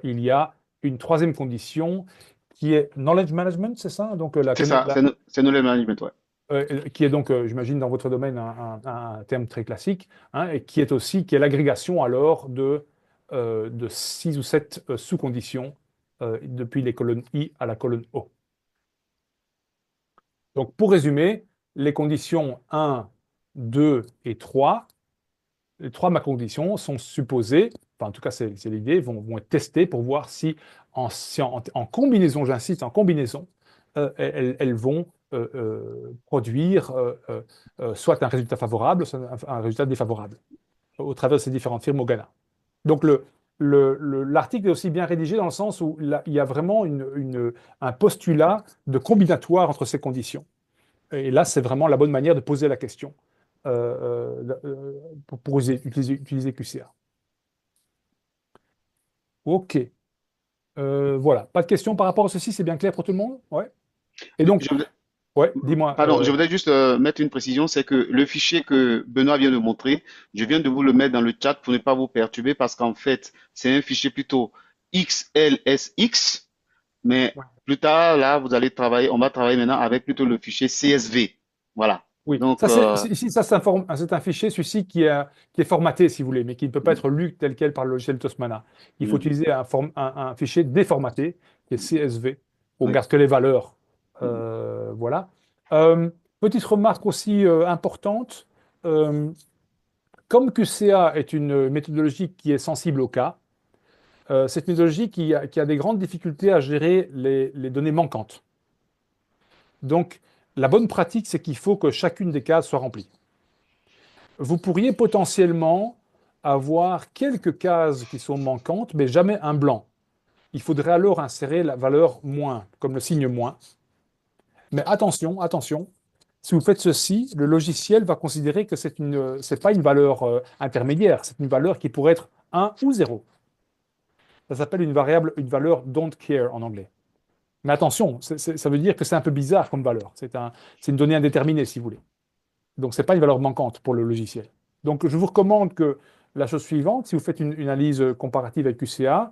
il y a une troisième condition qui est Knowledge Management, c'est ça? Donc, C'est ça, c'est nous le management, ouais. qui est donc, j'imagine, dans votre domaine, un terme très classique, hein, et qui est l'agrégation alors de 6 ou 7 sous-conditions depuis les colonnes I à la colonne O. Donc, pour résumer, les conditions 1, 2 et 3, les trois macro-conditions sont supposées enfin en tout cas c'est l'idée, vont être testées pour voir si en combinaison, j'insiste, en combinaison, elles vont produire soit un résultat favorable, soit un résultat défavorable au travers de ces différentes firmes au Ghana. Donc l'article est aussi bien rédigé dans le sens où il y a vraiment un postulat de combinatoire entre ces conditions. Et là, c'est vraiment la bonne manière de poser la question pour utiliser QCA. OK. Voilà. Pas de questions par rapport à ceci, c'est bien clair pour tout le monde? Ouais. Et donc, Je voulais- ouais, dis-moi. Pardon, je voudrais juste mettre une précision, c'est que le fichier que Benoît vient de montrer, je viens de vous le mettre dans le chat pour ne pas vous perturber parce qu'en fait, c'est un fichier plutôt XLSX, mais Ouais. plus tard, là, on va travailler maintenant avec plutôt le fichier CSV. Voilà. Oui, Donc, ça ici, ça c'est un fichier, celui-ci qui est formaté, si vous voulez, mais qui ne peut pas être lu tel quel par le logiciel Tosmana. Il faut mm, utiliser un fichier déformaté, qui est CSV. On oui. garde que les valeurs. Mm. Voilà. Euh, Petite remarque aussi importante. euh, Comme QCA est une méthodologie qui est sensible au cas, c'est une méthodologie qui a des grandes difficultés à gérer les données manquantes. Donc, la bonne pratique, c'est qu'il faut que chacune des cases soit remplie. Vous pourriez potentiellement avoir quelques cases qui sont manquantes, mais jamais un blanc. Il faudrait alors insérer la valeur moins, comme le signe moins. Mais attention, attention, si vous faites ceci, le logiciel va considérer que c'est pas une valeur intermédiaire, c'est une valeur qui pourrait être 1 ou 0. Ça s'appelle une valeur don't care en anglais. Mais attention, ça veut dire que c'est un peu bizarre comme valeur. C'est une donnée indéterminée, si vous voulez. Donc, ce n'est pas une valeur manquante pour le logiciel. Donc, je vous recommande que la chose suivante, si vous faites une analyse comparative avec QCA,